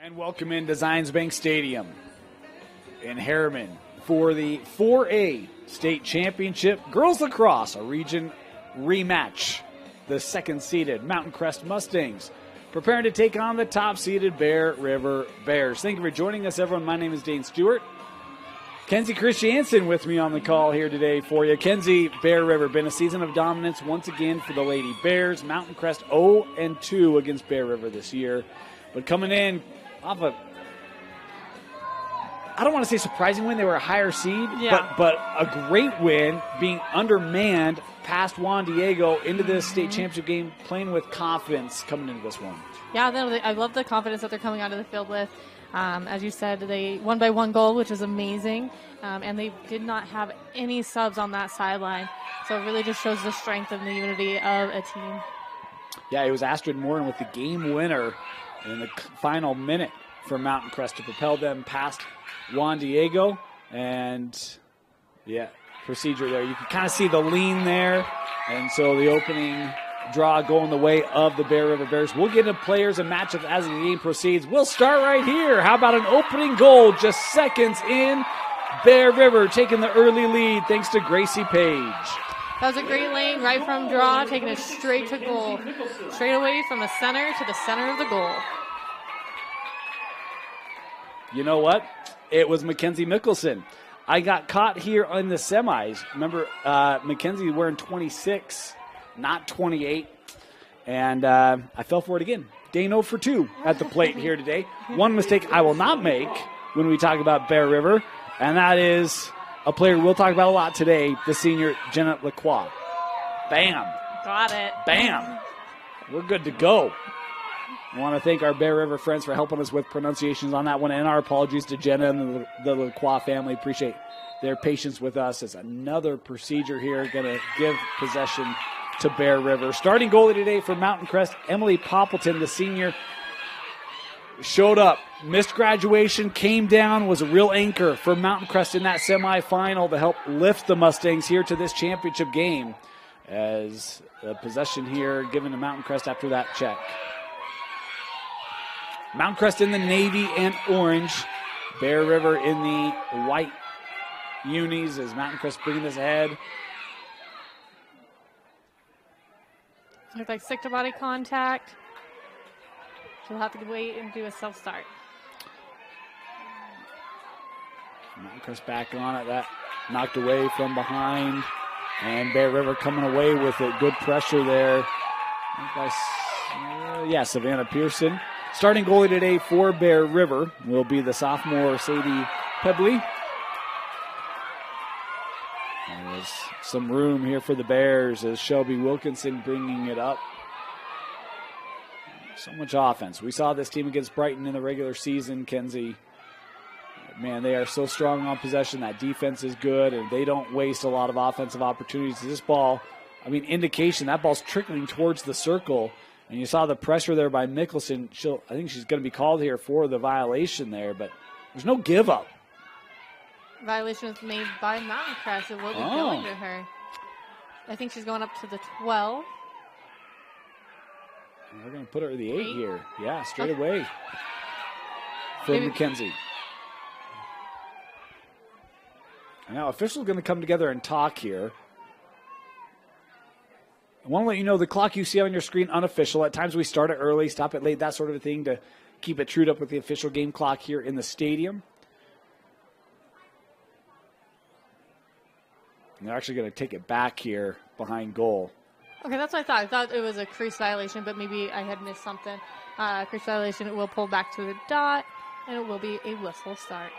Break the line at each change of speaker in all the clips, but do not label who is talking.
And welcome into Zions Bank Stadium in Harriman for the 4A State Championship Girls Lacrosse, a region rematch. The second-seeded Mountain Crest Mustangs preparing to take on the top-seeded Bear River Bears. Thank you for joining us, everyone. My name is Dane Stewart. Kenzie Christiansen with me on the call here today for you. Kenzie, Bear River, been a season of dominance once again for the Lady Bears. Mountain Crest 0-2 against Bear River this year. But coming in off a, I don't want to say surprising win. They were a higher seed, but a great win, being undermanned past Juan Diego into this state championship game, playing with confidence coming into this one.
Yeah, I love the confidence that they're coming onto the field with. As you said, they won by one goal, which is amazing, and they did not have any subs on that sideline. So it really just shows the strength and the unity of a team.
Yeah, it was Astrid Morin with the game winner in the final minute for Mountain Crest to propel them past Juan Diego. And, yeah, procedure there. You can kind of see the lean there. And so the opening draw going the way of the Bear River Bears. We'll get into players and matchups as the game proceeds. We'll start right here. How about an opening goal just seconds in? Bear River taking the early lead thanks to Gracie Page.
That was a great lane right from draw, taking it straight to goal. Straight away from the center to the center of the goal.
You know what? It was Mackenzie Mickelson. I got caught here in the semis. Remember, Mackenzie wearing 26, not 28. And I fell for it again. Dane 0 for 2 at the plate here today. One mistake I will not make when we talk about Bear River, and that is a player we'll talk about a lot today, the senior Jenna Lacroix. Bam.
Got it.
Bam. We're good to go. I want to thank our Bear River friends for helping us with pronunciations on that one, and our apologies to Jenna and the Lacroix family. Appreciate their patience with us as another procedure here going to give possession to Bear River. Starting goalie today for Mountain Crest, Emily Poppleton, the senior, showed up, missed graduation, came down, was a real anchor for Mountain Crest in that semifinal to help lift the Mustangs here to this championship game, as the possession here given to Mountain Crest after that check. Mountain Crest in the navy and orange. Bear River in the white unis as Mountain Crest bringing this ahead.
Looks like stick to body contact. She'll have to wait and do a self-start.
Mountain Crest back on it. That knocked away from behind. And Bear River coming away with it. Good pressure there. Savannah Pearson. Starting goalie today for Bear River will be the sophomore Sadie Pebley. There's some room here for the Bears as Shelby Wilkinson bringing it up. So much offense. We saw this team against Brighton in the regular season, Kenzie. Man, they are so strong on possession. That defense is good, and they don't waste a lot of offensive opportunities. This ball, indication that ball's trickling towards the circle. And you saw the pressure there by Mickelson. I think she's going to be called here for the violation there, but there's no give up.
Violation is made by Mountain Crest. It will be going to her. I think she's going up to the 12.
And we're going to put her at the 8 here. Yeah, straight away for McKenzie. Now, officials are going to come together and talk here. I want to let you know the clock you see on your screen, unofficial. At times we start it early, stop it late, that sort of a thing to keep it trued up with the official game clock here in the stadium. And they're actually going to take it back here behind goal.
Okay, that's what I thought. I thought it was a crease violation, but maybe I had missed something. Crease violation, it will pull back to the dot, and it will be a whistle start.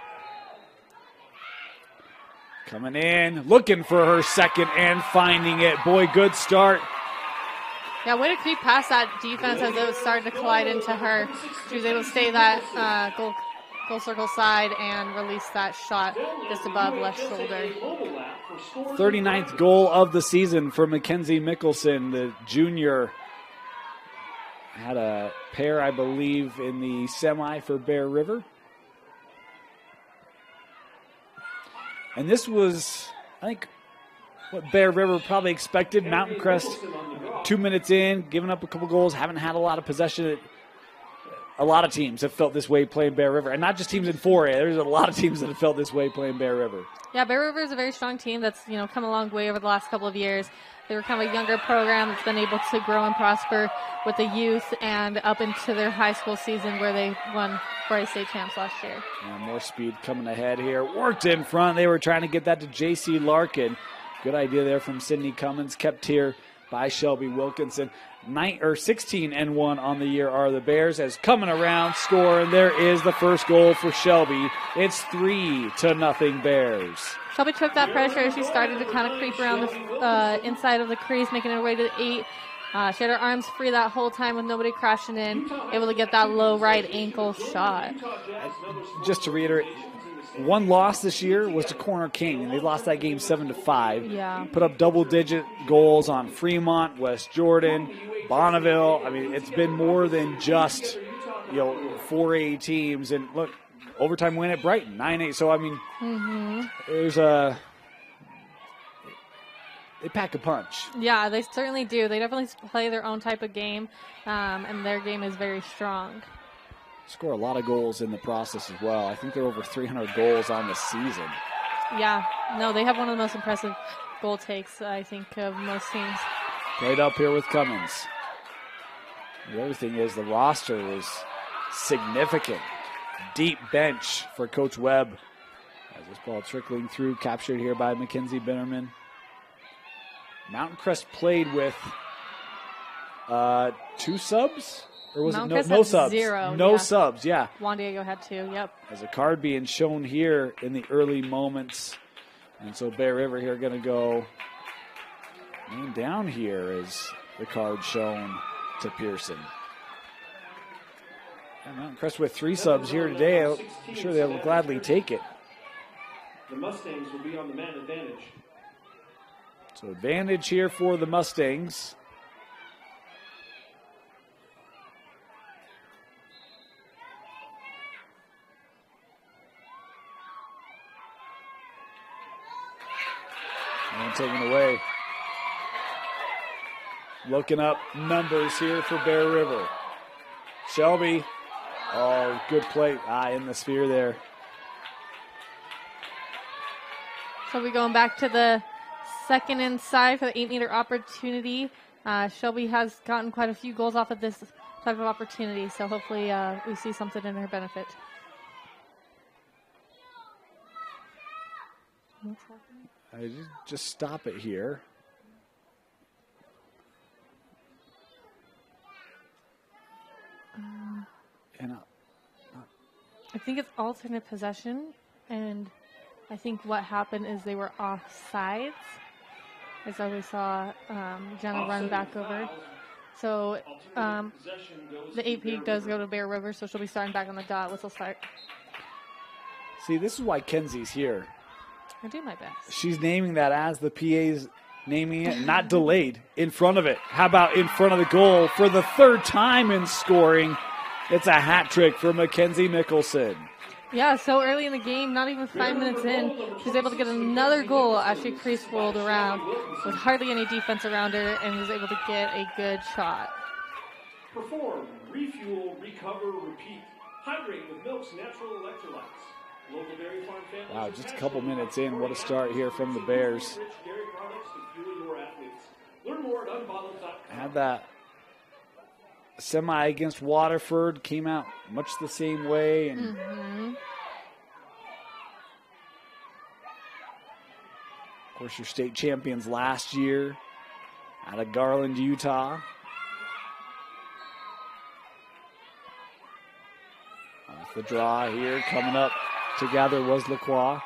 Coming in, looking for her second and finding it. Boy, good start.
Yeah, way to creep past that defense as it was starting to collide into her. She was able to stay that goal circle side and release that shot just above left shoulder.
39th goal of the season for Mackenzie Mickelson, the junior. Had a pair, I believe, in the semi for Bear River. And this was, I think, what Bear River probably expected. Mountain Crest, 2 minutes in, giving up a couple goals, haven't had a lot of possession. a lot of teams have felt this way playing Bear River, and not just teams in 4A. There's a lot of teams that have felt this way playing Bear River.
Yeah, Bear River is a very strong team that's come a long way over the last couple of years. They were kind of a younger program that's been able to grow and prosper with the youth and up into their high school season where they won 4A state champs last year.
And more speed coming ahead here. Worked in front. They were trying to get that to J.C. Larkin. Good idea there from Sydney Cummins. Kept here by Shelby Wilkinson. 16-1 on the year are the Bears as coming around, score, and there is the first goal for Shelby. It's 3-0 Bears.
Shelby took that pressure. She started to kind of creep around the inside of the crease, making her way to the 8. She had her arms free that whole time with nobody crashing in, able to get that low right ankle shot.
Just to reiterate, one loss this year was to Corner King, and they lost that game 7-5.
Yeah.
Put up double-digit goals on Fremont, West Jordan, Bonneville. I mean, it's been more than just 4A teams. And look, overtime win at Brighton, 9-8. So I mean, there's they pack a punch.
Yeah, they certainly do. They definitely play their own type of game, and their game is very strong.
Score a lot of goals in the process as well. I think they're over 300 goals on the season.
Yeah, no, they have one of the most impressive goal takes, I think, of most teams.
Played up here with Cummins. The other thing is the roster is significant. Deep bench for Coach Webb. As this ball trickling through, captured here by Mackenzie Binnerman. Mountain Crest played with 2 subs? Or was
Mountain
it
no
subs?
0.
No subs, yeah.
Juan Diego had 2, yep.
As a card being shown here in the early moments. And so Bear River here going to go down here as the card shown to Pearson. And Mountain Crest with 3 subs here today. I'm sure they'll gladly take it.
The Mustangs will be on the man advantage.
So advantage here for the Mustangs. And taken away. Looking up numbers here for Bear River. Shelby. Oh, good play. In the sphere there.
So we're going back to the second inside for the 8-meter opportunity. Shelby has gotten quite a few goals off of this type of opportunity, so hopefully we see something in her benefit.
I just stop it here.
I think it's alternate possession, and I think what happened is they were offsides. As we saw Jenna run back over. So the AP does go to Bear River, so she'll be starting back on the dot. Whistle start.
See, this is why Kenzie's here.
I do my best.
She's naming that as the PA's naming it, not delayed, in front of it. How about in front of the goal for the 3rd time in scoring? It's a hat trick for Mackenzie Mickelson.
Yeah, so early in the game, not even 5 minutes in, she's able to get another goal as she crease rolled around with hardly any defense around her and was able to get a good shot.
Perform, refuel, recover, repeat. Hydrate with Milk's natural electrolytes. Local dairy farm families.
Wow, just a couple minutes in. What a start here from the Bears.
Rich dairy products to fuel your athletes. Learn more at unbottled.com.
Had that semi against Waterford, came out much the same way. And of course, your state champions last year out of Garland, Utah. Off the draw here, coming up together was Lacroix.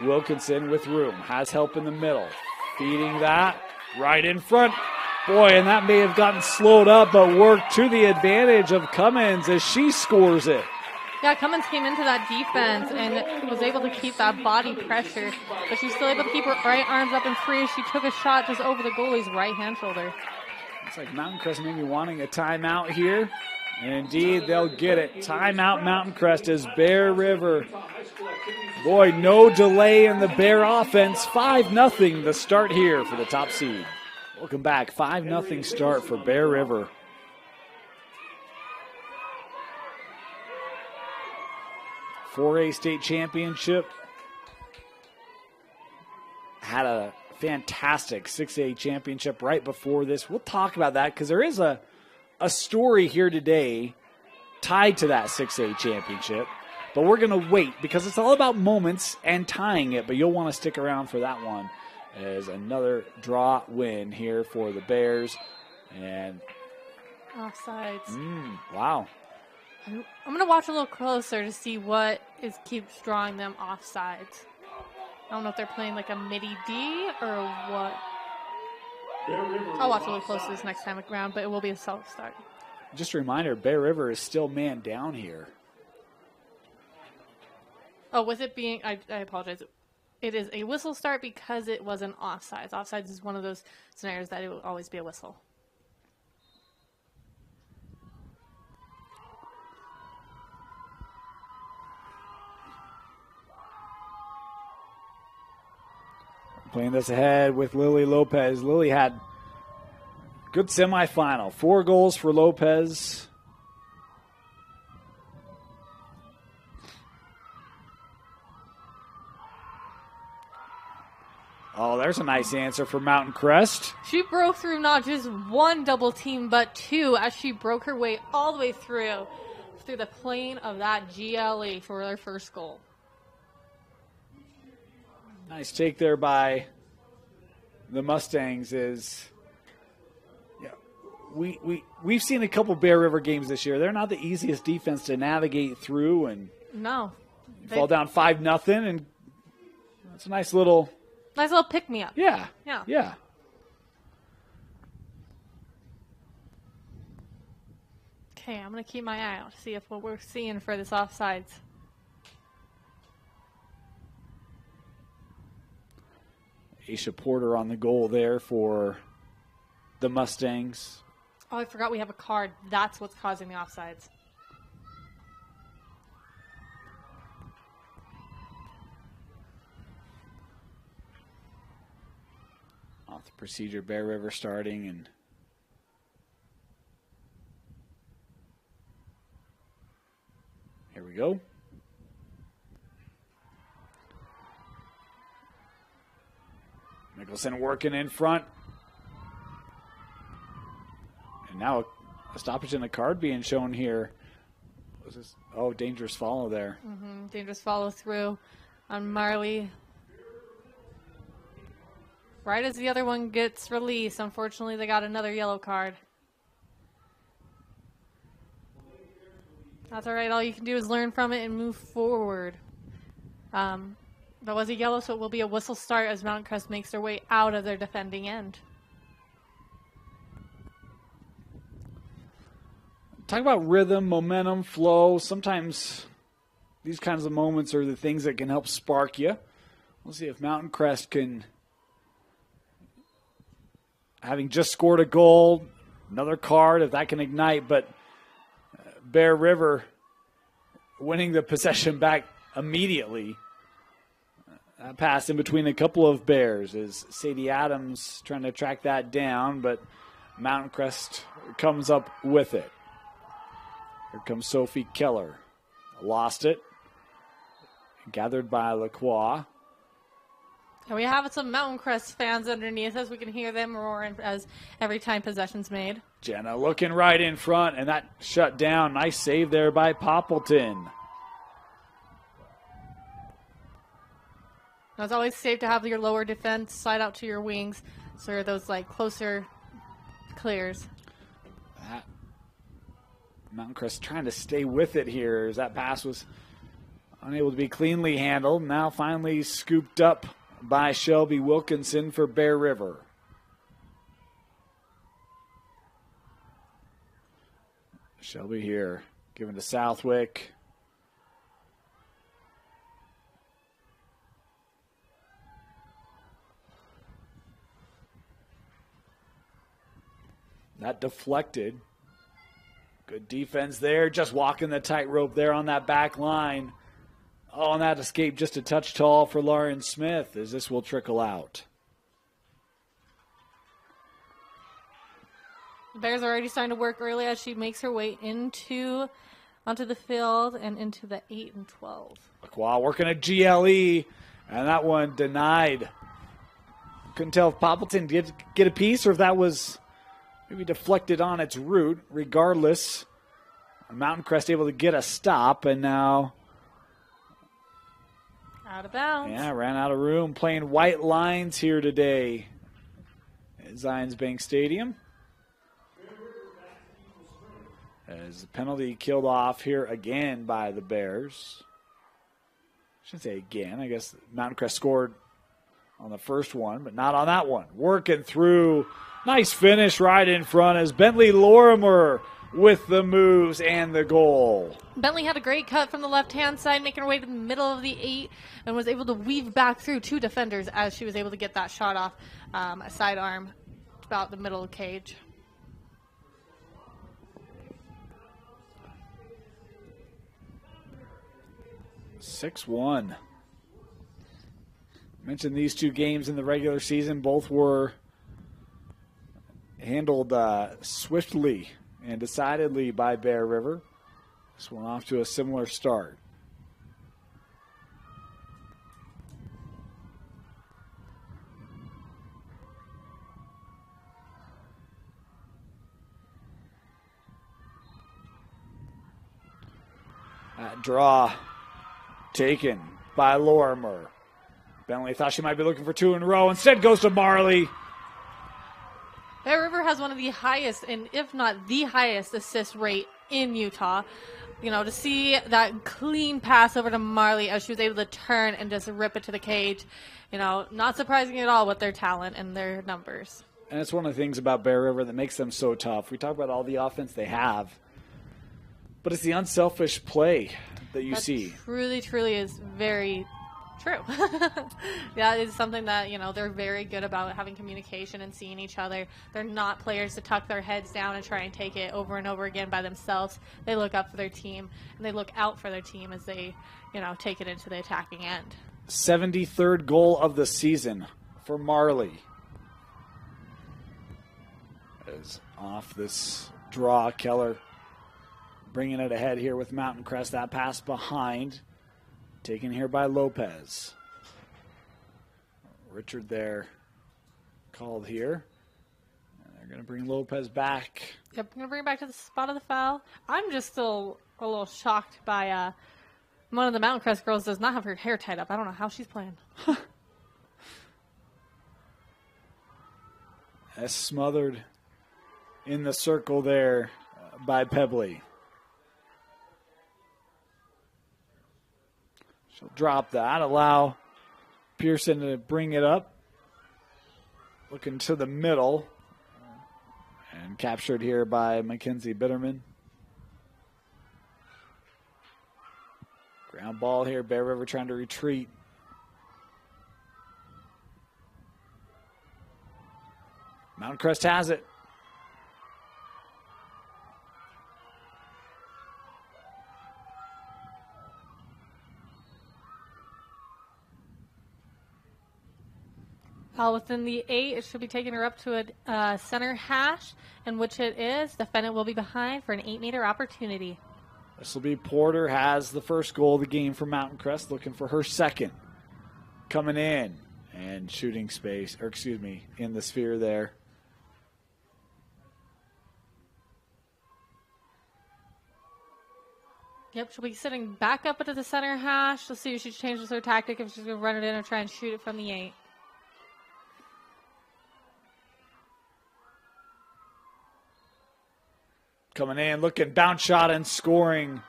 Wilkinson with room, has help in the middle. Feeding that right in front. Boy, and that may have gotten slowed up, but worked to the advantage of Cummins as she scores it.
Yeah, Cummins came into that defense and was able to keep that body pressure, but she's still able to keep her right arms up and free. She took a shot just over the goalie's right-hand shoulder.
Looks like Mountain Crest maybe wanting a timeout here. And indeed, they'll get it. Timeout Mountain Crest as Bear River. Boy, no delay in the Bear offense. 5-0 the start here for the top seed. Welcome back. 5-0 start for Bear River. 4A state championship. Had a fantastic 6A championship right before this. We'll talk about that because there is a story here today tied to that 6A championship. But we're going to wait because it's all about moments and tying it. But you'll want to stick around for that one as another draw win here for the Bears. And
offsides.
Wow.
I'm going to watch a little closer to see what keeps drawing them offsides. I don't know if they're playing like a midi D or what. I'll watch a little closer this next time around, but it will be a self-start.
Just a reminder, Bear River is still man down here.
Oh, with it being, I apologize. It is a whistle start because it was an offsides. Offsides is one of those scenarios that it will always be a whistle.
Playing this ahead with Lily Lopez. Lily had good semifinal. 4 goals for Lopez. Oh, there's a nice answer for Mountain Crest.
She broke through not just one double team, but 2 as she broke her way all the way through the plane of that GLE for their first goal.
Nice take there by the Mustangs. We've seen a couple Bear River games this year. They're not the easiest defense to navigate through, and
no,
fall down 5-0, and it's a nice little
pick me up.
Yeah.
Okay, I'm gonna keep my eye out to see if what we're seeing for this offsides.
Aisha Porter on the goal there for the Mustangs.
Oh, I forgot we have a card. That's what's causing the offsides.
Off the procedure, Bear River starting, and here we go. Mickelson working in front. And now a stoppage and a card being shown here. What was this? Oh, dangerous follow there.
Dangerous follow through on Marley. Right as the other one gets released, unfortunately, they got another yellow card. That's all right. All you can do is learn from it and move forward. That was a yellow, so it will be a whistle start as Mountain Crest makes their way out of their defending end.
Talk about rhythm, momentum, flow. Sometimes these kinds of moments are the things that can help spark you. We'll see if Mountain Crest can, having just scored a goal, another card, if that can ignite. But Bear River winning the possession back immediately. That pass in between a couple of Bears is Sadie Adams trying to track that down, but Mountain Crest comes up with it. Here comes Sophie Keller. Lost it. Gathered by Lacroix.
And we have some Mountain Crest fans underneath us. We can hear them roaring as every time possession's made.
Jenna looking right in front, and that shut down. Nice save there by Poppleton.
Now, it's always safe to have your lower defense slide out to your wings, so those like closer clears.
That Mountain Crest trying to stay with it here as that pass was unable to be cleanly handled. Now finally scooped up by Shelby Wilkinson for Bear River. Shelby here given to Southwick. That deflected. Good defense there. Just walking the tightrope there on that back line. Oh, and that escape just a touch tall for Lauren Smith as this will trickle out.
The Bears are already starting to work early as she makes her way into onto the field and into the 8 and 12.
Lacroix working a GLE, and that one denied. Couldn't tell if Poppleton did get a piece or if that was maybe deflected on its route. Regardless, Mountain Crest able to get a stop, and now
out of bounds.
Yeah, ran out of room. Playing white lines here today at Zions Bank Stadium. As the penalty killed off here again by the Bears. I shouldn't say again. I guess Mountain Crest scored on the first one, but not on that one. Working through. Nice finish right in front as Bentley Lorimer with the moves and the goal.
Bentley had a great cut from the left-hand side, making her way to the middle of the 8, and was able to weave back through 2 defenders as she was able to get that shot off a sidearm about the middle of the cage.
(6-1). Mentioned these 2 games in the regular season. Both were handled swiftly and decidedly by Bear River. This one off to a similar start. That draw taken by Lorimer. Bentley thought she might be looking for 2 in a row. Instead goes to Marley.
Bear River has one of the highest, and if not the highest, assist rate in Utah. You know, to see that clean pass over to Marley as she was able to turn and just rip it to the cage, you know, not surprising at all with their talent and their numbers.
And it's one of the things about Bear River that makes them so tough. We talk about all the offense they have, but it's the unselfish play that you see.
Truly, truly is very true. That is something that, you know, they're very good about, having communication and seeing each other. They're not players to tuck their heads down and try and take it over and over again by themselves. They look up for their team, and they look out for their team as they, you know, take it into the attacking end.
73rd goal of the season for Marley. As off this draw, Keller bringing it ahead here with Mountain Crest. That pass behind. Taken here by Lopez. Richard there called here. And they're going to bring Lopez back.
Yep, I'm going to bring it back to the spot of the foul. I'm just still a little shocked by one of the Mountain Crest girls does not have her hair tied up. I don't know how she's playing.
That's smothered in the circle there by Pebley. She'll drop that, allow Pearson to bring it up. Looking to the middle. And captured here by Mackenzie Bitterman. Ground ball here, Bear River trying to retreat. Mountain Crest has it.
Within the 8, it should be taking her up to a center hash, in which it is. Defendant will be behind for an 8-meter opportunity.
This will be Porter, has the first goal of the game for Mountain Crest, looking for her second. Coming in and shooting space, or excuse me, in the sphere there.
Yep, she'll be sitting back up into the center hash. Let's see if she changes her tactic, if she's going to run it in or try and shoot it from the 8.
Coming in, looking, bounce shot and scoring.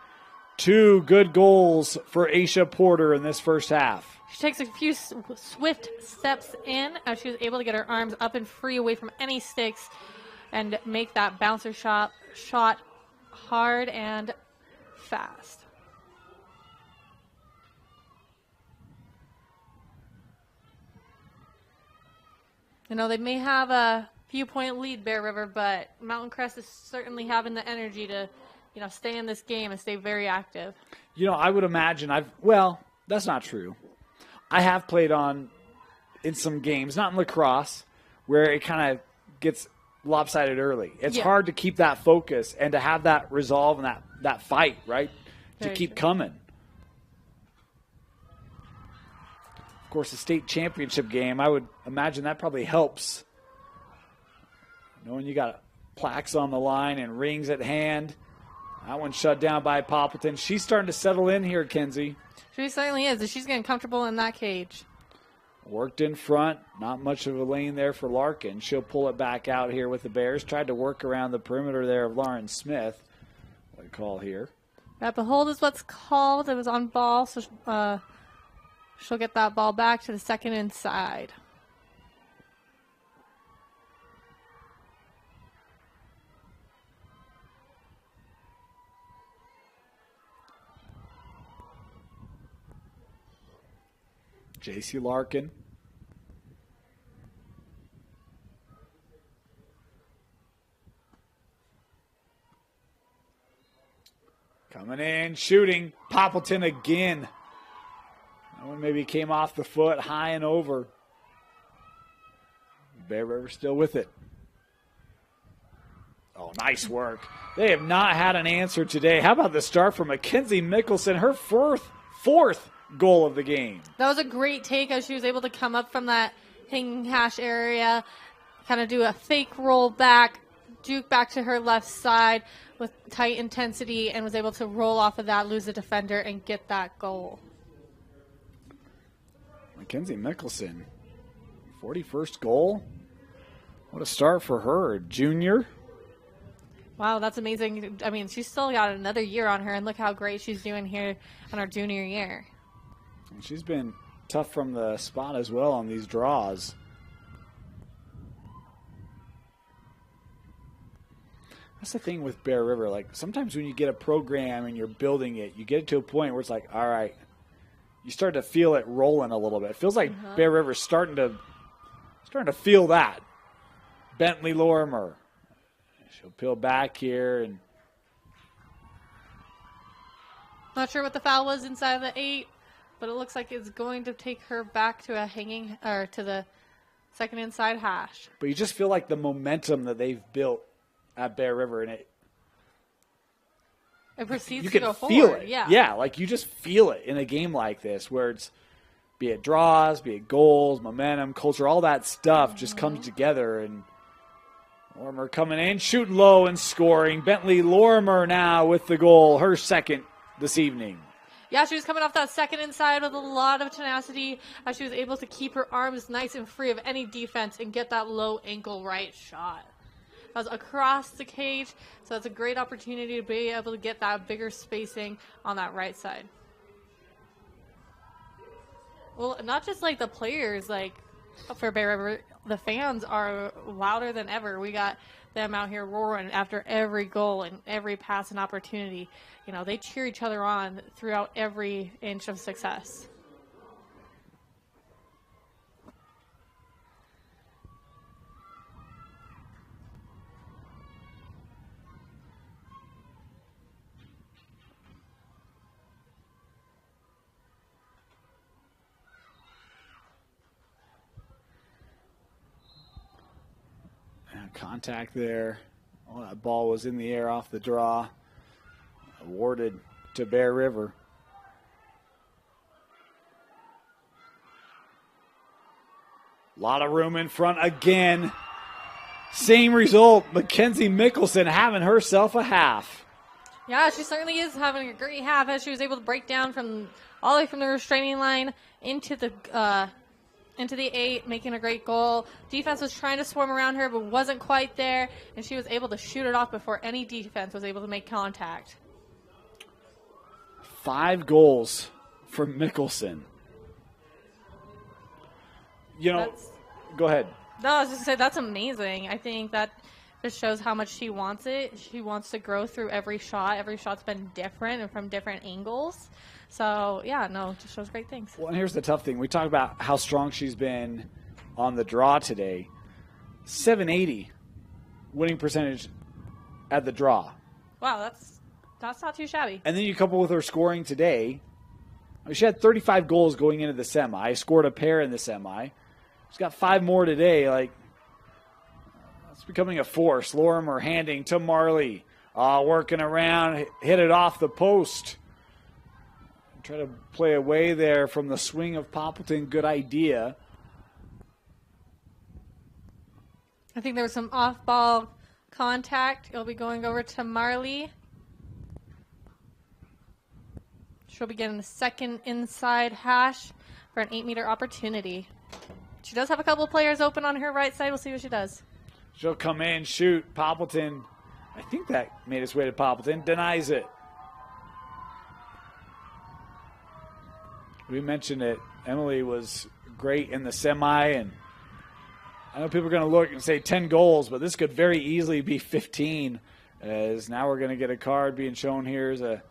2 good goals for Aisha Porter in this first half.
She takes a few swift steps in as she was able to get her arms up and free away from any sticks and make that bouncer shot hard and fast. You know, they may have a few-point lead, Bear River, but Mountain Crest is certainly having the energy to, you know, stay in this game and stay very active.
You know, I would imagine well, that's not true. I have played in some games, not in lacrosse, where it kind of gets lopsided early. It's
Yeah.
hard to keep that focus and to have that resolve and that fight, right? To
Very
keep
true.
coming. Of course, the state championship game, I would imagine that probably helps. Knowing you got plaques on the line and rings at hand. That one shut down by Poppleton. She's starting to settle in here, Kenzie.
She certainly is. She's getting comfortable in that cage.
Worked in front. Not much of a lane there for Larkin. She'll pull it back out here with the Bears. Tried to work around the perimeter there of Lauren Smith. What I call here.
Rapid hold is what's called. It was on ball, so she'll get that ball back to the second inside.
J.C. Larkin. Coming in, shooting. Poppleton again. That one maybe came off the foot, high and over. Bear River still with it. Oh, nice work. They have not had an answer today. How about the start from Mackenzie Mickelson, her fourth goal of the game.
That was a great take as she was able to come up from that hanging hash area, kind of do a fake roll back, juke back to her left side with tight intensity, and was able to roll off of that, lose the defender, and get that goal.
Mackenzie Mickelson, 41st goal. What a start for her, junior.
Wow, that's amazing. I mean, she's still got another year on her, and look how great she's doing here in her junior year.
And she's been tough from the spot as well on these draws. That's the thing with Bear River. Like, sometimes when you get a program and you're building it, you get it to a point where it's like, all right, you start to feel it rolling a little bit. It feels like Bear River's starting to feel that. Bentley Lorimer. She'll peel back here and
Not sure what the foul was inside the 8, but it looks like it's going to take her back to to the second inside hash.
but you just feel like the momentum that they've built at Bear River, and
It proceeds
you
to
can
go
feel
forward.
it.
Yeah.
Like you just feel it in a game like this where it's, be it draws, be it goals, momentum, culture, all that stuff just comes together. And Lorimer coming in, shooting low and scoring. Bentley Lorimer now with the goal, her second this evening.
Yeah, she was coming off that second inside with a lot of tenacity as she was able to keep her arms nice and free of any defense and get that low ankle right shot. That was across the cage, so that's a great opportunity to be able to get that bigger spacing on that right side. Well, not just like the players, like for Bear River, the fans are louder than ever. We got them out here roaring after every goal and every pass and opportunity. You know, they cheer each other on throughout every inch of success.
Contact there. Oh, that ball was in the air off the draw. Awarded to Bear River. A lot of room in front again. Same result. Mackenzie Mickelson having herself a half.
Yeah, she certainly is having a great half as she was able to break down from all the way from the restraining line into the 8, making a great goal. Defense was trying to swarm around her, but wasn't quite there, and she was able to shoot it off before any defense was able to make contact.
5 goals for Mickelson. You know, go ahead.
No, I was just going to say, that's amazing. I think that just shows how much she wants it. She wants to grow through every shot. Every shot's been different and from different angles. So, yeah, no, it just shows great things.
Well, and here's the tough thing. We talked about how strong she's been on the draw today. 780 winning percentage at the draw.
Wow, that's not too shabby.
And then you couple with her scoring today. I mean, she had 35 goals going into the semi. Scored a pair in the semi. She's got 5 more today. Like, It's becoming a force. Lorimer handing to Marley. Working around, hit it off the post. Try to play away there from the swing of Poppleton. Good idea.
I think there was some off-ball contact. It'll be going over to Marley. She'll be getting the second inside hash for an 8-meter opportunity. She does have a couple of players open on her right side. We'll see what she does.
She'll come in, shoot. Poppleton, I think that made its way to Poppleton. Denies it. We mentioned it. Emily was great in the semi, and I know people are going to look and say 10 goals, but this could very easily be 15, as now we're going to get a card being shown here as a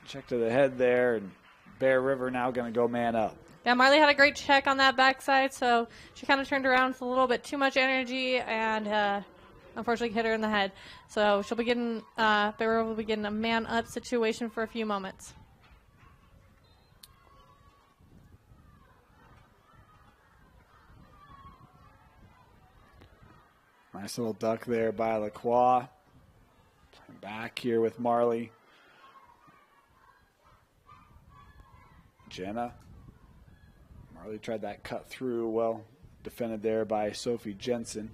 check to the head there, and Bear River now going to go man up.
Yeah, Marley had a great check on that backside, so she kind of turned around with a little bit too much energy and unfortunately hit her in the head. So she'll be getting, Bear River will be getting a man-up situation for a few moments.
Nice little duck there by Lacroix. Playing back here with Marley. Jenna. Marley tried that cut through. Well defended there by Sophie Jensen.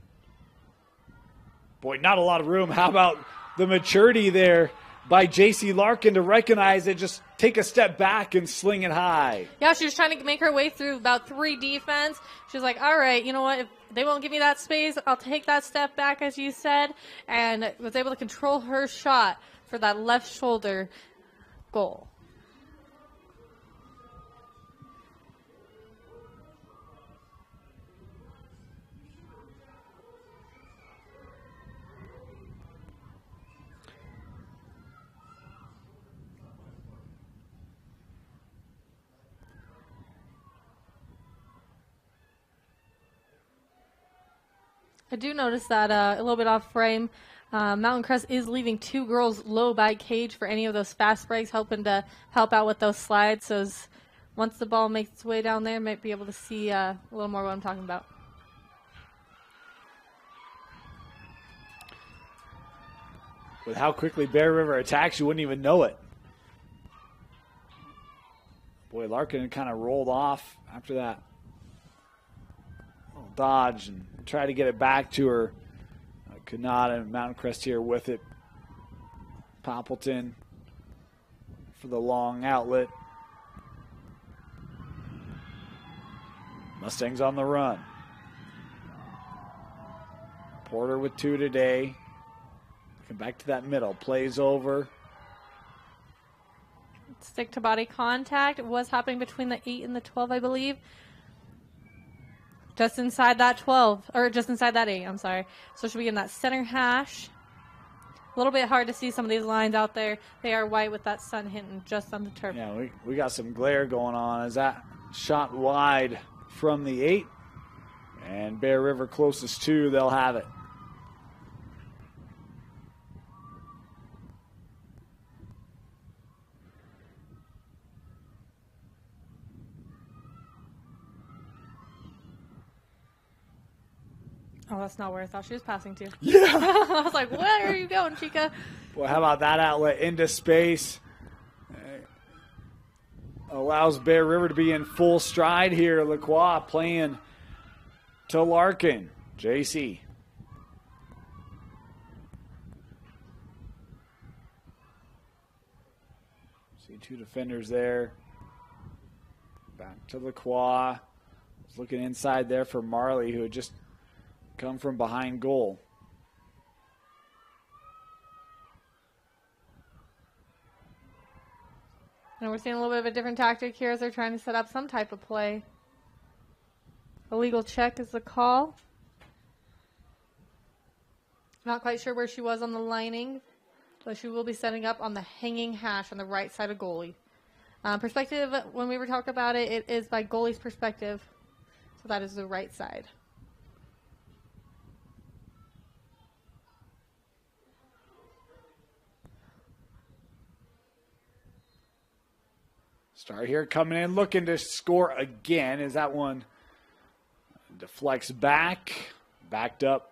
Boy, not a lot of room. How about the maturity there by J.C. Larkin to recognize it, just take a step back and sling it high.
Yeah, she was trying to make her way through about 3 defense. She was like, all right, you know what? If they won't give me that space, I'll take that step back, as you said, and was able to control her shot for that left shoulder goal. I do notice that a little bit off frame, Mountain Crest is leaving 2 girls low by cage for any of those fast breaks, helping to help out with those slides. So once the ball makes its way down there, might be able to see a little more what I'm talking about.
With how quickly Bear River attacks, you wouldn't even know it. Boy, Larkin kind of rolled off after that little dodge and tried to get it back to her. Could not, and Mountain Crest here with it. Poppleton for the long outlet. Mustangs on the run. Porter with 2 today. Come back to that middle. Plays over.
Stick to body contact. It was happening between the 8 and the 12, I believe. Just inside that 12, or just inside that 8, I'm sorry. So she'll be in that center hash. A little bit hard to see some of these lines out there. They are white with that sun hitting just on the turf.
Yeah, we got some glare going on as that shot wide from the 8. And Bear River closest to, they'll have it.
Oh, that's not where I thought she was passing to.
Yeah.
I was like, where are you going, Chica?
Well, how about that outlet into space? Allows Bear River to be in full stride here. Lacroix playing to Larkin. JC. See 2 defenders there. Back to Lacroix. Looking inside there for Marley, who had just come from behind goal.
And we're seeing a little bit of a different tactic here as they're trying to set up some type of play. Illegal check is the call. Not quite sure where she was on the lining, but she will be setting up on the hanging hash on the right side of goalie. Perspective, when we were talking about it, it is by goalie's perspective. So that is the right side.
Star here coming in, looking to score again. Is that one deflects back backed up.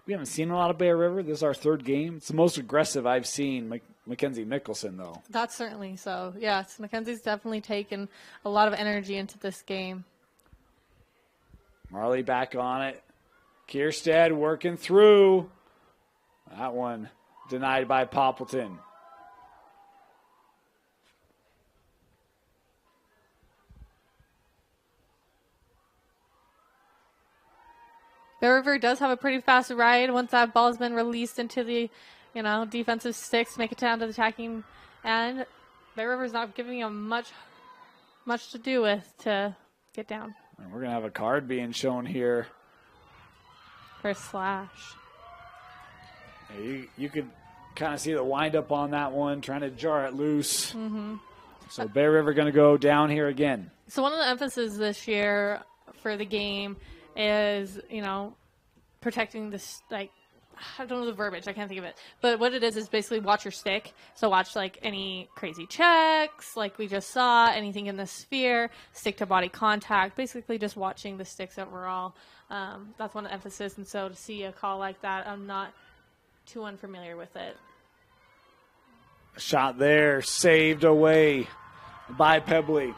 We haven't seen a lot of Bear River. This is our third game. It's the most aggressive I've seen Mackenzie Mickelson, though.
That's certainly so. Yes, Mackenzie's definitely taken a lot of energy into this game.
Marley back on it. Kierstead working through. That one denied by Poppleton.
Bear River does have a pretty fast ride once that ball has been released into the, defensive sticks, make it down to the attacking end. Bear River's not giving them much to do with to get down.
And we're going to have a card being shown here.
For a slash.
You could kind of see the windup on that one, trying to jar it loose. Mm-hmm. So Bear River going to go down here again.
So one of the emphasis this year for the game is, protecting this, I don't know the verbiage, I can't think of it. But what it is basically watch your stick. So watch, any crazy checks, like we just saw, anything in the sphere, stick-to-body contact, basically just watching the sticks overall. That's one of the emphasis, and so to see a call like that, I'm not too unfamiliar with it.
Shot there, saved away by Pebley.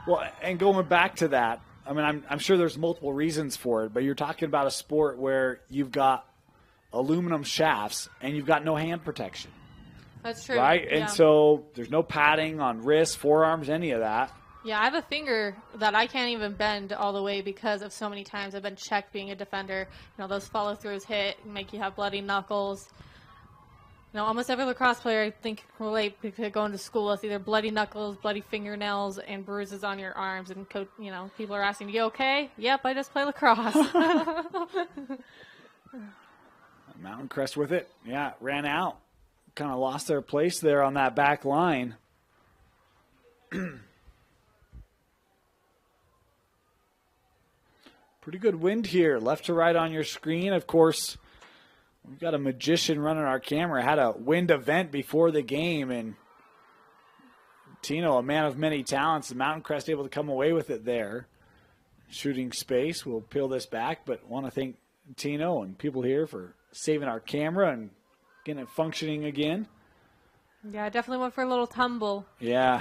Well, and going back to that, I mean, I'm sure there's multiple reasons for it, but you're talking about a sport where you've got aluminum shafts and you've got no hand protection.
That's true.
Right?
Yeah.
And so there's no padding on wrists, forearms, any of that.
Yeah, I have a finger that I can't even bend all the way because of so many times I've been checked being a defender. Those follow-throughs hit and make you have bloody knuckles. Almost every lacrosse player I think can relate to going to school with either bloody knuckles, bloody fingernails, and bruises on your arms. And people are asking, "You okay?" "Yep, I just play lacrosse."
Mountain Crest with it. Yeah, ran out. Kind of lost their place there on that back line. Pretty good wind here, left to right on your screen. Of course, we've got a magician running our camera. Had a wind event before the game, and Tino, a man of many talents, the Mountain Crest able to come away with it there. Shooting space. We'll peel this back, but want to thank Tino and people here for saving our camera and getting it functioning again.
Yeah, I definitely went for a little tumble.
Yeah,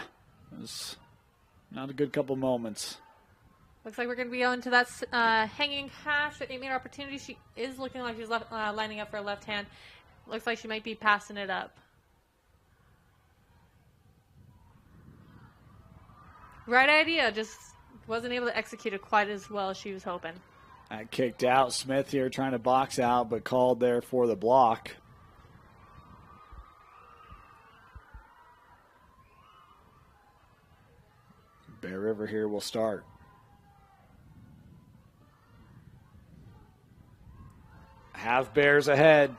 it was not a good couple moments.
Looks like we're going to be going to that hanging hash at 8-meter opportunity. She is looking like she's lining up for a left hand. Looks like she might be passing it up. Right idea, just wasn't able to execute it quite as well as she was hoping.
That kicked out. Smith here trying to box out, but called there for the block. Bear River here will start. Half Bears ahead.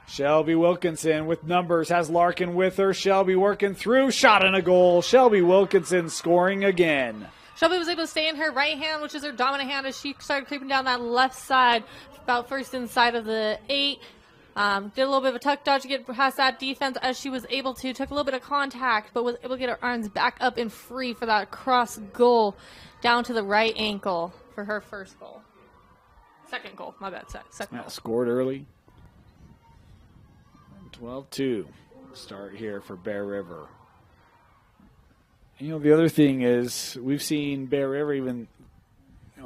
Shelby Wilkinson with numbers, has Larkin with her. Shelby working through, shot and a goal. Shelby Wilkinson scoring again.
Shelby was able to stay in her right hand, which is her dominant hand, as she started creeping down that left side, about first inside of the 8. Did a little bit of a tuck dodge to get past that defense as she was able to. Took a little bit of contact, but was able to get her arms back up and free for that cross goal down to the right ankle for her first goal. Second goal, my bad. Second goal.
Scored early. 12-2 start here for Bear River. The other thing is we've seen Bear River even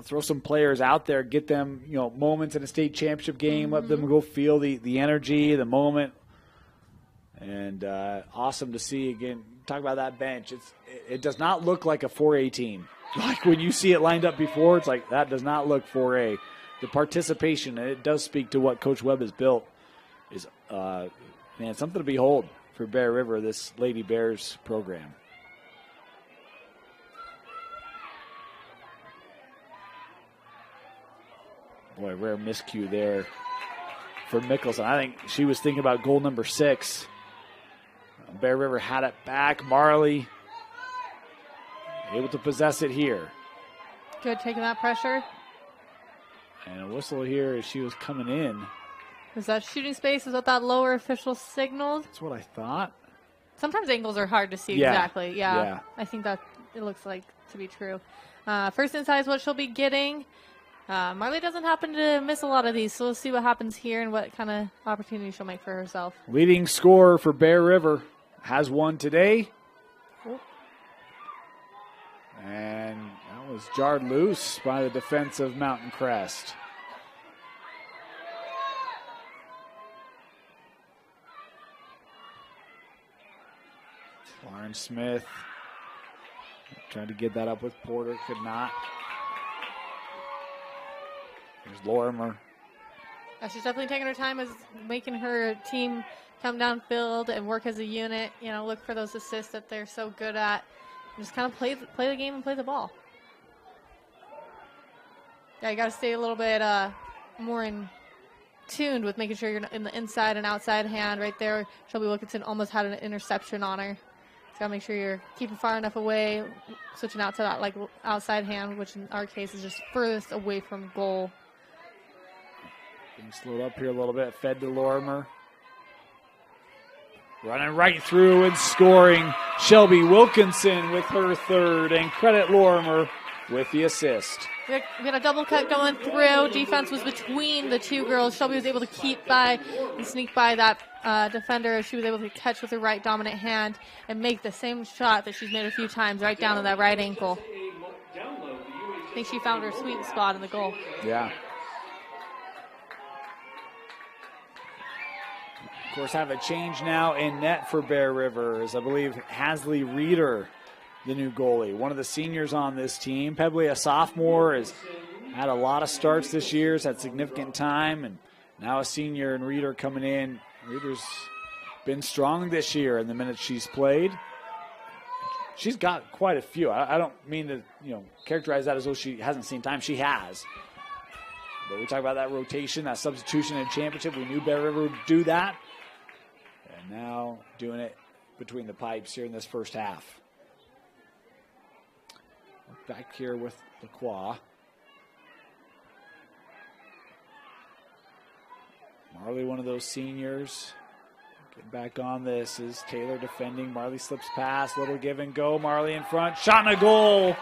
throw some players out there, get them moments in a state championship game, let them go feel the energy, the moment. And awesome to see, again, talk about that bench. It does not look like a 4A team. Like when you see it lined up before, it's like that does not look 4A. The participation, and it does speak to what Coach Webb has built, is something to behold for Bear River, this Lady Bears program. Boy, rare miscue there for Mickelson. I think she was thinking about goal number 6. Bear River had it back. Marley able to possess it here.
Good, taking that pressure.
And a whistle here as she was coming in.
Is that shooting space? Is that lower official signaled?
That's what I thought.
Sometimes angles are hard to see exactly. Yeah. I think that it looks like to be true. First inside is what she'll be getting. Marley doesn't happen to miss a lot of these, so we'll see what happens here and what kind of opportunity she'll make for herself.
Leading scorer for Bear River has one today.
Cool.
And that was jarred loose by the defense of Mountain Crest. Lauren Smith tried to get that up with Porter, could not. There's Lorimer.
She's definitely taking her time as making her team come downfield and work as a unit. You know, look for those assists that they're so good at. And just kind of play the game and play the ball. Yeah, you got to stay a little bit more in tuned with making sure you're in the inside and outside hand right there. Shelby Wilkinson almost had an interception on her. So got to make sure you're keeping far enough away, switching out to that like outside hand, which in our case is just furthest away from goal.
Being slowed up here a little bit, fed to Lorimer. Running right through and scoring. Shelby Wilkinson with her third, and credit Lorimer with the assist.
We had a double cut going through. Defense was between the two girls. Shelby was able to keep by and sneak by that defender. She was able to catch with her right dominant hand and make the same shot that she's made a few times right down to that right ankle. I think she found her sweet spot in the goal.
Yeah. Of course, have a change now in net for Bear River, as I believe Hasley Reeder, the new goalie, one of the seniors on this team. Pebley, a sophomore, has had a lot of starts this year, has had significant time, and now a senior and Reeder coming in. Reeder's been strong this year in the minutes she's played. She's got quite a few. I don't mean to, characterize that as though she hasn't seen time. She has. But we talk about that rotation, that substitution in championship. We knew Bear River would do that. And now doing it between the pipes here in this first half. Back here with Lacroix. Marley, one of those seniors. Get back on this is Taylor defending. Marley slips past, little give and go. Marley in front, shot and a goal.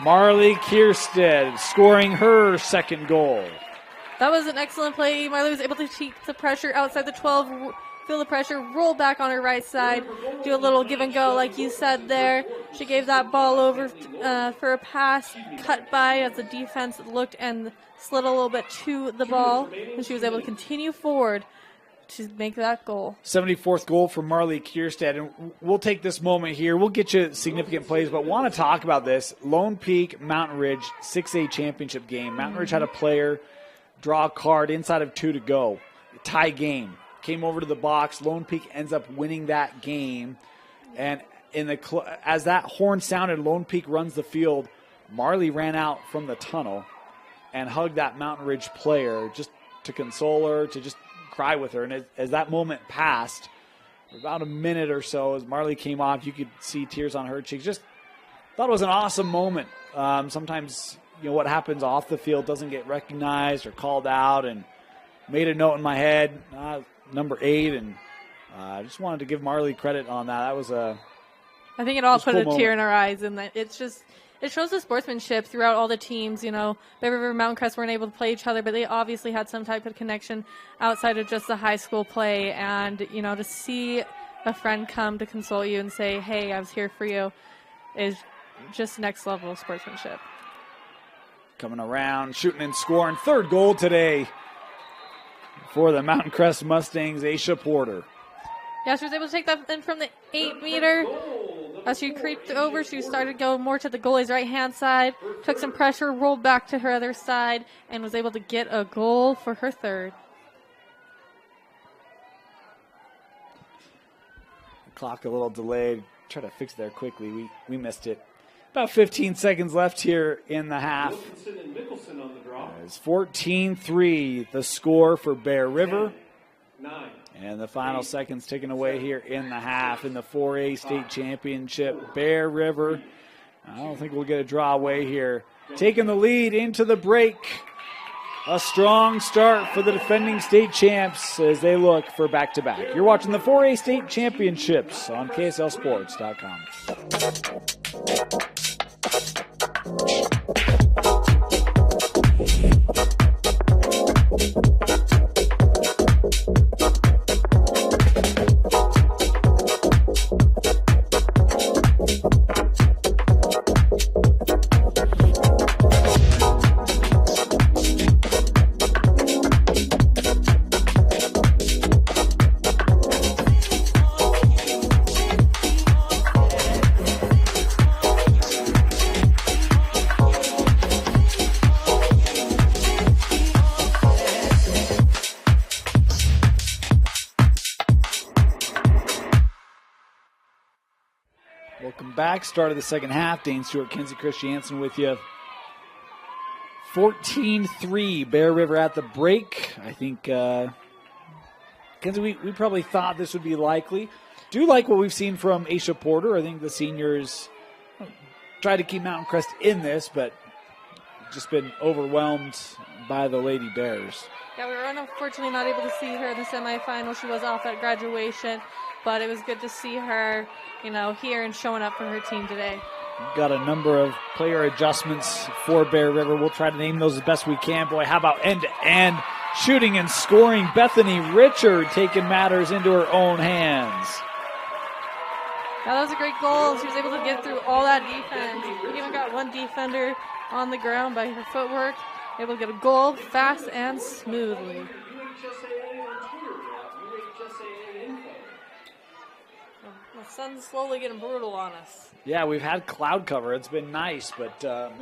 Marley Kierstead scoring her second goal.
That was an excellent play. Marley was able to keep the pressure outside the 12, feel the pressure, roll back on her right side, do a little give and go like you said there. She gave that ball over for a pass, cut by as the defense looked and slid a little bit to the ball, and she was able to continue forward to make that goal.
74th goal for Marley Kierstead, and we'll take this moment here. We'll get you significant plays, but want to talk about this. Lone Peak, Mountain Ridge, 6A championship game. Mountain Ridge had a player draw a card inside of 2 to go. Tie game. Came over to the box. Lone Peak ends up winning that game. And as that horn sounded, Lone Peak runs the field. Marley ran out from the tunnel and hugged that Mountain Ridge player just to console her, to just cry with her. And as that moment passed, for about a minute or so, as Marley came off, you could see tears on her cheeks. Just thought it was an awesome moment. Sometimes, what happens off the field doesn't get recognized or called out, and made a note in my head, number 8, and I just wanted to give Marley credit on that. That was
I think it all put a tear in our eyes, and it shows the sportsmanship throughout all the teams. Bear River, Mountain Crest weren't able to play each other, but they obviously had some type of connection outside of just the high school play. And, to see a friend come to console you and say, hey, I was here for you, is just next level sportsmanship.
Coming around, shooting and scoring. Third goal today for the Mountain Crest Mustangs, Aisha Porter.
Yeah, she was able to take that in from the 8-meter. As she creeped over, she started going more to the goalie's right-hand side, took some pressure, rolled back to her other side, and was able to get a goal for her third.
The clock a little delayed. Try to fix it there quickly. We missed it. About 15 seconds left here in the half. It's 14-3, the score for Bear River.
9.
And the final seconds taken away here in the half in the 4A state championship. Bear River, I don't think we'll get a draw away here. Taking the lead into the break. A strong start for the defending state champs as they look for back-to-back. You're watching the 4A state championships on KSLSports.com. Welcome back. Start of the second half. Dane Stewart, Kinsey Christiansen with you. 14-3, Bear River at the break. I think, Kinsey, we probably thought this would be likely. Do like what we've seen from Aisha Porter. I think the seniors tried to keep Mountain Crest in this, but just been overwhelmed by the Lady Bears.
Yeah, we were unfortunately not able to see her in the semifinal. She was off at graduation, but it was good to see her, here and showing up for her team today.
We've got a number of player adjustments for Bear River. We'll try to name those as best we can. Boy, how about end-to-end shooting and scoring? Bethany Richard taking matters into her own hands.
Yeah, that was a great goal. She was able to get through all that defense. We even got one defender on the ground by her footwork. Able to get a goal fast and smoothly. The sun's slowly getting brutal on us.
Yeah, we've had cloud cover. It's been nice, but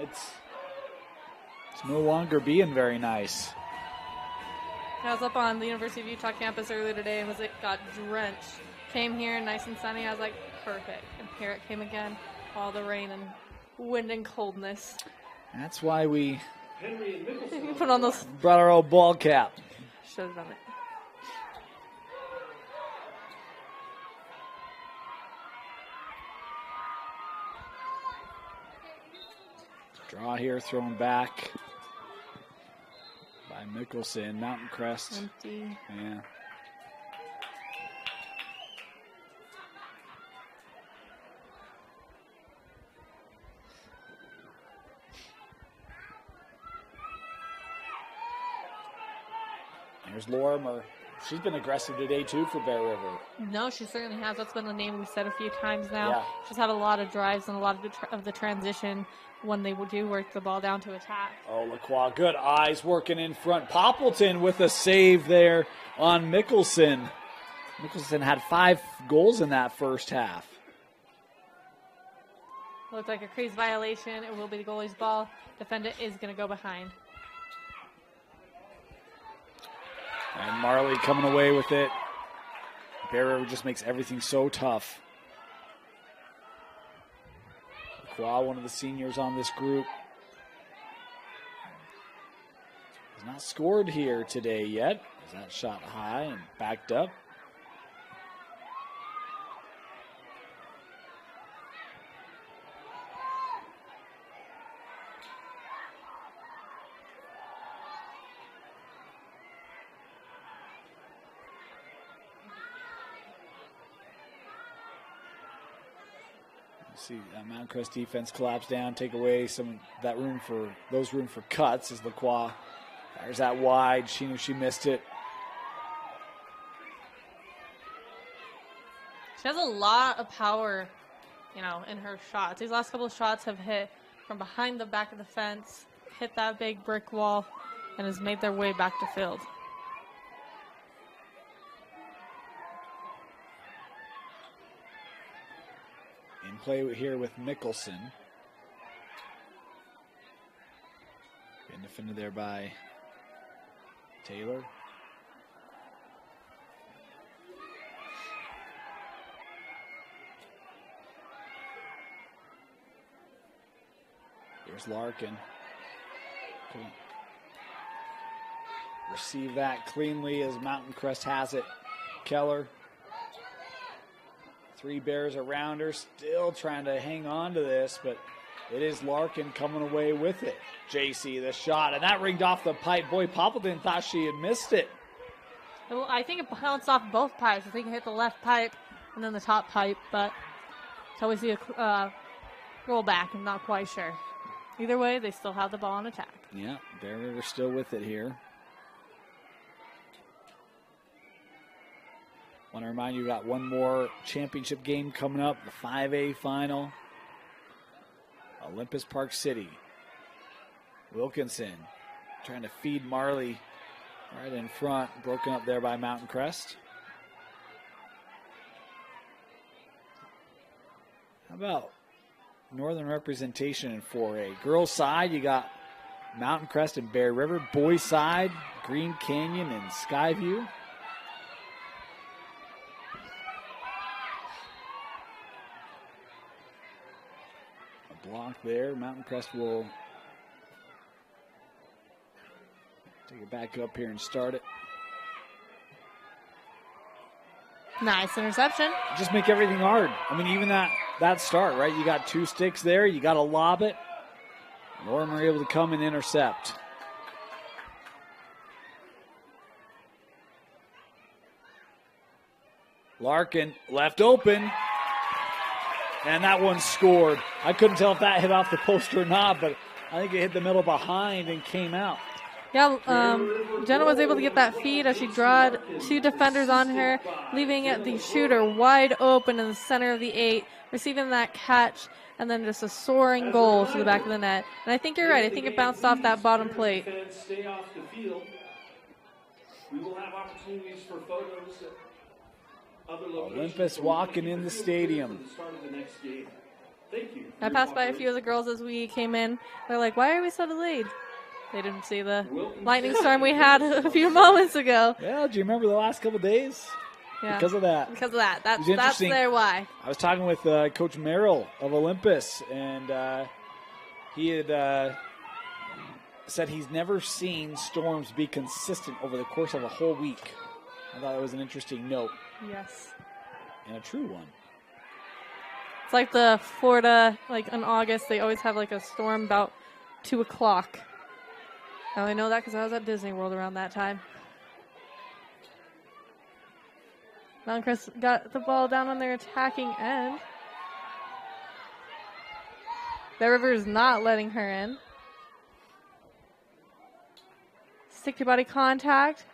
it's no longer being very nice.
I was up on the University of Utah campus earlier today and got drenched. Came here nice and sunny. I was like, perfect. And here it came again. All the rain and wind and coldness.
That's why we
put on those.
Brought our old ball cap.
Should have done it.
Draw here, thrown back by Mickelson. Mountain Crest.
Empty.
Yeah. There's Lorimer. She's been aggressive today, too, for Bear River.
No, she certainly has. That's been the name we've said a few times now.
Yeah.
She's had a lot of drives and a lot of the transition when they do work the ball down to attack.
Oh, Lacroix, good eyes working in front. Poppleton with a save there on Mickelson. Mickelson had 5 goals in that first half.
Looked like a crease violation. It will be the goalie's ball. Defendant is going to go behind.
And Marley coming away with it. Bear River just makes everything so tough. Lacroix, one of the seniors on this group, has not scored here today yet. Is that shot high and backed up? See Mountain Crest defense collapse down, take away some of that room for cuts as Lacroix fires that wide. She knew she missed it.
She has a lot of power, in her shots. These last couple of shots have hit from behind the back of the fence, hit that big brick wall, and has made their way back to field.
In play here with Mickelson. Being defended there by Taylor. Here's Larkin. Couldn't receive that cleanly as Mountain Crest has it. Keller. 3 Bears around her, still trying to hang on to this, but it is Larkin coming away with it. JC, the shot, and that ringed off the pipe. Boy, Poppleton thought she had missed it.
Well, I think it bounced off both pipes. I think it hit the left pipe and then the top pipe, but until we see a roll back, I'm not quite sure. Either way, they still have the ball on attack.
Yeah, Bear River still with it here. Want to remind you, we've got one more championship game coming up, the 5A final. Olympus Park City. Wilkinson trying to feed Marley right in front, broken up there by Mountain Crest. How about northern representation in 4A? Girls side, you got Mountain Crest and Bear River. Boys side, Green Canyon and Skyview. block there. Mountain Crest will take it back up here and start it.
Nice interception.
Just make everything hard. I mean, even that start, right? You got 2 sticks there. You got to lob it. Lorimer able to come and intercept. Larkin left open. And that one scored. I couldn't tell if that hit off the post or not, but I think it hit the middle behind and came out.
Yeah, Jenna was able to get that feed as she drawed 2 defenders on her, leaving the shooter wide open in the center of the 8, receiving that catch, and then just a soaring goal to the back of the net. And I think you're right. I think it bounced off that bottom plate.
Stay off the field. We will have opportunities for photos at other locations.
Olympus walking in the stadium.
Thank you.
I passed by a few of the girls as we came in. They're like, why are we so delayed? They didn't see the lightning storm we had a few moments ago.
Yeah, do you remember the last couple of days?
Yeah.
Because of that.
Because of that. That's their why.
I was talking with Coach Merrill of Olympus, and he had said he's never seen storms be consistent over the course of a whole week. I thought that was an interesting note.
Yes.
And a true one.
It's like the Florida, like in August, they always have like a storm about 2 o'clock. I only know that because I was at Disney World around that time. Mountain Crest got the ball down on their attacking end. Bear River is not letting her in. Stick to body contact.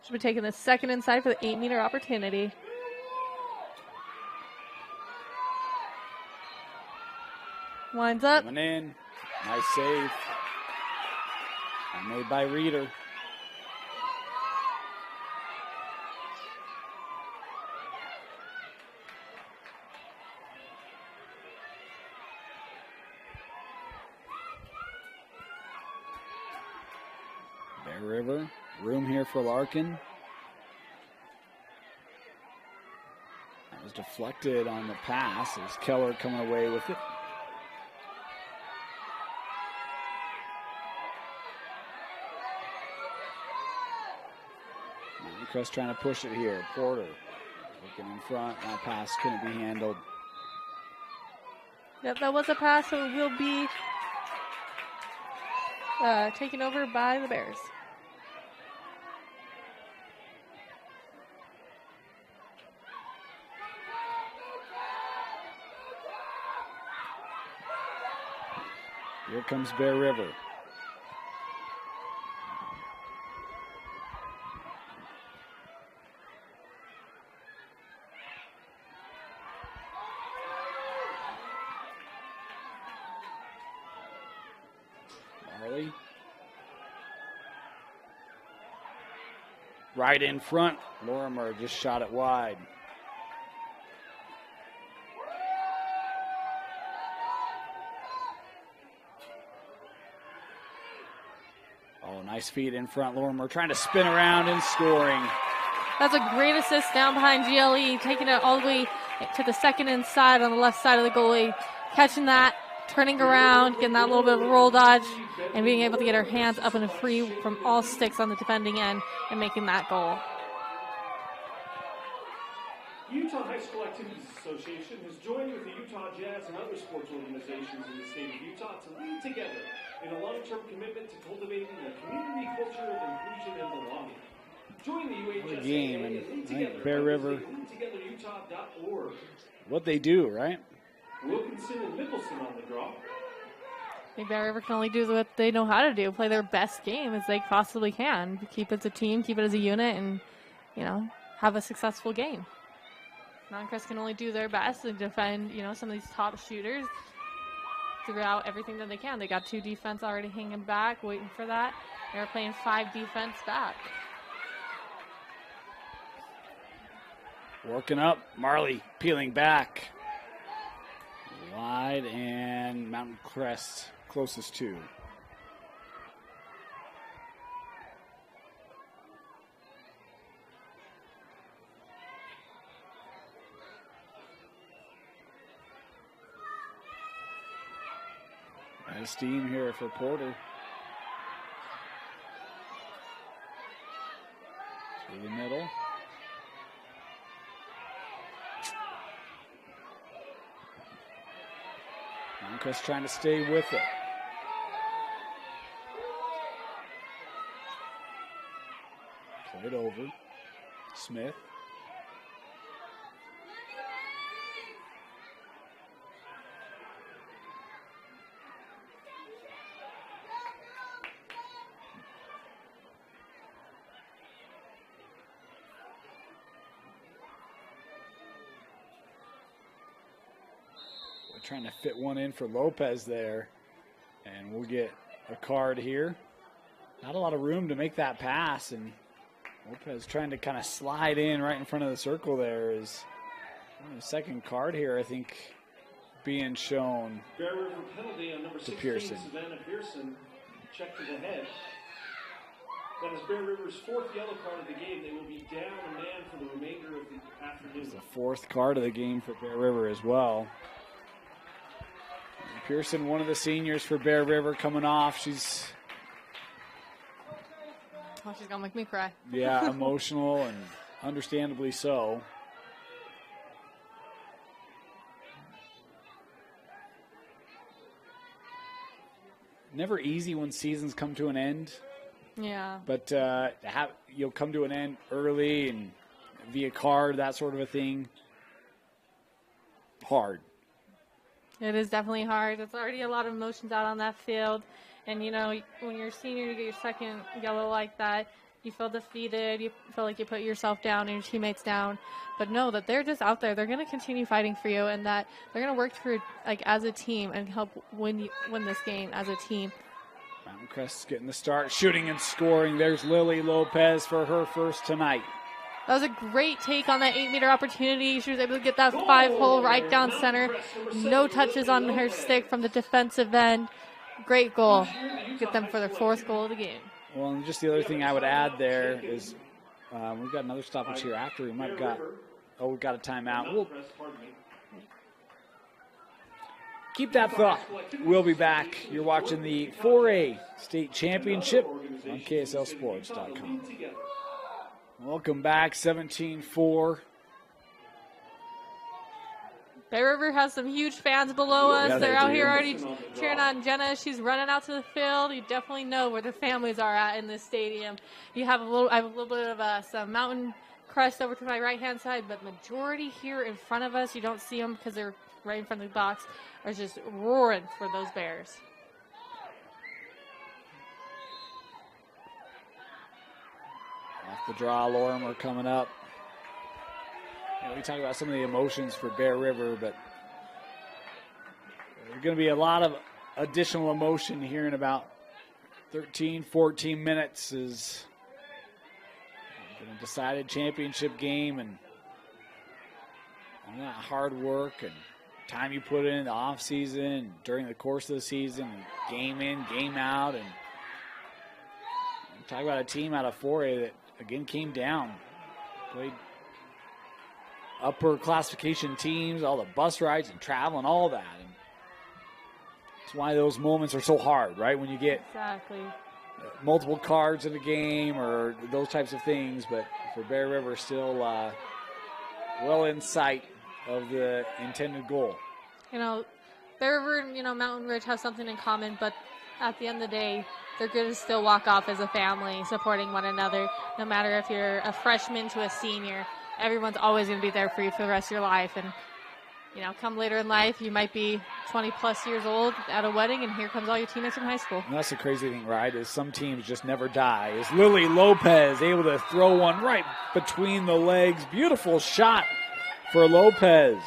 Should be taking the second inside for the 8-meter opportunity. Winds up.
Coming in. Nice save. And made by Reeder. Bear River. Room here for Larkin. That was deflected on the pass. It was Keller coming away with it. Mountain Crest trying to push it here. Porter looking in front. That pass couldn't be handled.
Yep, that was a pass, so it will be taken over by the Bears.
Here comes Bear River. Marley. Right in front. Lorimer just shot it wide. Nice feed in front. Lorimer trying to spin around and scoring.
That's a great assist down behind GLE, taking it all the way to the second inside on the left side of the goalie. Catching that, turning around, getting that little bit of a roll dodge, and being able to get her hands up and free from all sticks on the defending end and making that goal.
Utah High School Activities Association has joined with the Utah Jazz and other sports organizations in the state of Utah to lead together in a long-term commitment to cultivating a community culture of inclusion and belonging. Join the UHSA
game, and
Lead Together
Bear River.
LeadTogetherUtah.org.
What they do, right?
Wilkinson and Nicholson on the draw.
I think Bear River can only do what they know how to do, play their best game as they possibly can. Keep it as a team, keep it as a unit, and, you know, have a successful game. Mountain Crest can only do their best and defend, you know, some of these top shooters throughout everything that they can. They got 2 defense already hanging back, waiting for that. They're playing 5 defense back.
Working up. Marley peeling back. Wide, and Mountain Crest closest to. The steam here for Porter. Through the middle. Mountain Crest trying to stay with it. Played over. Smith. Trying to fit one in for Lopez there, and we'll get a card here. Not a lot of room to make that pass, and Lopez trying to kind of slide in right in front of the circle there. Is the second card here, I think, being shown to Pearson.
Savannah Pearson, check to the head. That is Bear River's fourth yellow card of the game. They will be down a man for the remainder of the afternoon.
It's the fourth card of the game for Bear River as well. Pearson, one of the seniors for Bear River, coming off. She's
gonna make me cry.
Yeah, emotional and understandably so. Never easy when seasons come to an end.
Yeah.
But you'll come to an end early and via card, that sort of a thing. Hard.
It is definitely hard. It's already a lot of emotions out on that field. And, you know, when you're a senior, you get your second yellow like that, you feel defeated. You feel like you put yourself down and your teammates down. But know that they're just out there. They're going to continue fighting for you, and that they're going to work through, like, as a team and help win this game as a team.
Mountain Crest's getting the start, shooting and scoring. There's Lily Lopez for her first tonight.
That was a great take on that 8-meter opportunity. She was able to get that 5-hole right down center. No touches on her stick from the defensive end. Great goal. Get them for their fourth goal of the game.
Well, and just the other thing I would add there is we've got another stoppage here after. We might have got, we've got a timeout. We'll keep that thought. We'll be back. You're watching the 4A State Championship on KSLSports.com. Welcome back, 17-4.
Bear River has some huge fans below us.
Yeah,
They're
they
out
do.
here already cheering on Jenna as she's running out to the field. You definitely know where the families are at in this stadium. I have a little bit of some Mountain Crest over to my right-hand side, but majority here in front of us, you don't see them because they're right in front of the box, are just roaring for those Bears.
Off the draw, Lorimer coming up. You know, we talk about some of the emotions for Bear River, but there's going to be a lot of additional emotion here in about 13, 14 minutes is a decided championship game, and all that hard work and time you put in the off season, during the course of the season, game in, game out, and talk about a team out of 4A that again came down, played upper classification teams, all the bus rides and travel and all that. And that's why those moments are so hard, right? When you get multiple cards in a game or those types of things. But for Bear River, still well in sight of the intended goal.
You know, Bear River and, Mountain Ridge have something in common, but at the end of the day, they're going to still walk off as a family, supporting one another. No matter if you're a freshman to a senior, everyone's always going to be there for you for the rest of your life. And, come later in life, you might be 20-plus years old at a wedding, and here comes all your teammates from high school.
And that's the crazy thing, right, is some teams just never die. Is Lily Lopez able to throw one right between the legs? Beautiful shot for Lopez.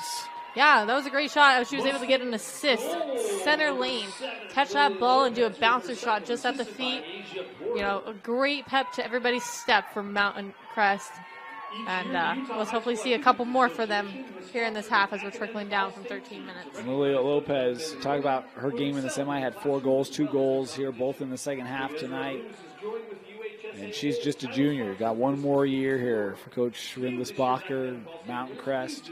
Yeah, that was a great shot. She was able to get an assist, center lane, catch that ball and do a bouncer shot just at the feet. A great pep to everybody's step from Mountain Crest. And let's hopefully see a couple more for them here in this half as we're trickling down from 13 minutes.
Lily Lopez, talk about her game in the semi, had 4 goals, 2 goals here, both in the second half tonight. And she's just a junior. Got one more year here for Coach Rindlisbacher, Mountain Crest.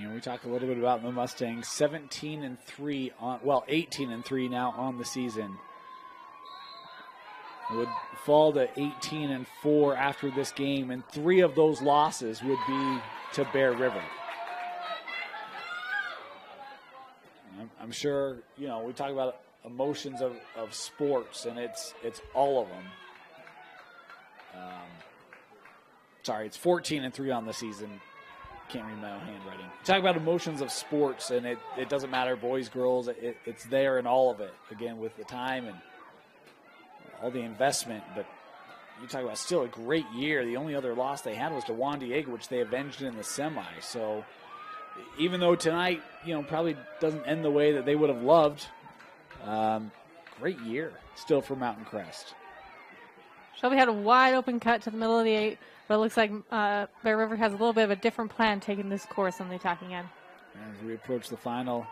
We talked a little bit about the Mustangs, 17-3 on, 18-3 now on the season. It would fall to 18-4 after this game, and 3 of those losses would be to Bear River. I'm sure, we talk about emotions of sports, and it's all of them. It's 14-3 on the season. Can't read my own handwriting. Talk about emotions of sports, and it doesn't matter, boys, girls. It's there in all of it. Again, with the time and all the investment. But you talk about still a great year. The only other loss they had was to Juan Diego, which they avenged in the semi. So even though tonight, probably doesn't end the way that they would have loved, great year still for Mountain Crest.
Shelby had a wide open cut to the middle of the 8, but it looks like Bear River has a little bit of a different plan taking this course on the attacking end.
As we approach the final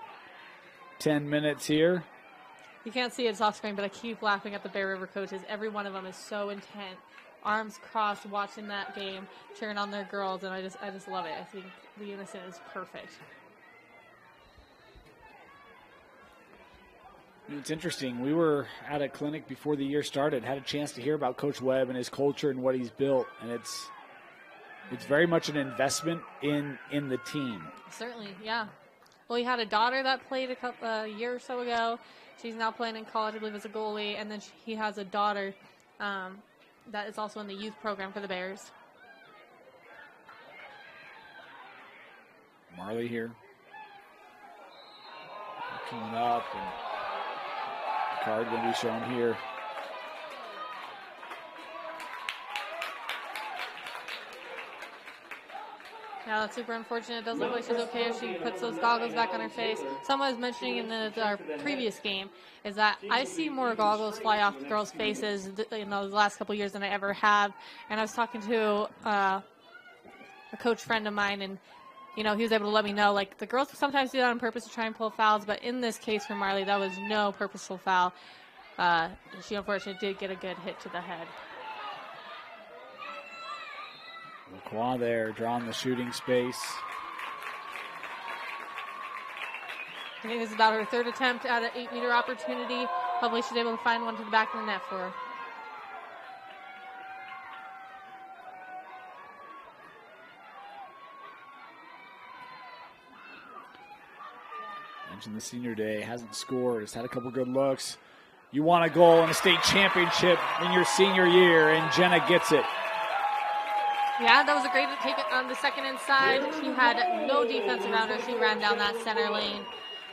10 minutes here.
You can't see it off screen, but I keep laughing at the Bear River coaches. Every one of them is so intent, arms crossed, watching that game, cheering on their girls, and I just love it. I think the unison is perfect.
It's interesting. We were at a clinic before the year started, had a chance to hear about Coach Webb and his culture and what he's built, and it's very much an investment in the team.
Certainly, yeah. Well, he had a daughter that played a year or so ago. She's now playing in college, I believe, as a goalie, and then he has a daughter that is also in the youth program for the Bears.
Marley here. Coming up, and card going to be shown here.
Yeah, that's super unfortunate. It does look like she's okay if she puts those goggles back on her face. Someone was mentioning in our previous game is that I see more goggles fly off girls' faces in those last couple years than I ever have. And I was talking to a coach friend of mine, and he was able to let me know, like, the girls sometimes do that on purpose to try and pull fouls, but in this case for Marley, that was no purposeful foul. She unfortunately did get a good hit to the head.
Lacroix there, drawing the shooting space.
I think this is about her 3rd attempt at an 8-meter opportunity. Hopefully she's able to find one to the back of the net for her.
Mentioned the senior day, hasn't scored, has had a couple good looks. You want a goal in a state championship in your senior year, and Jenna gets it.
Yeah, that was a great take on the second inside. She had no defense around her. She ran down that center lane.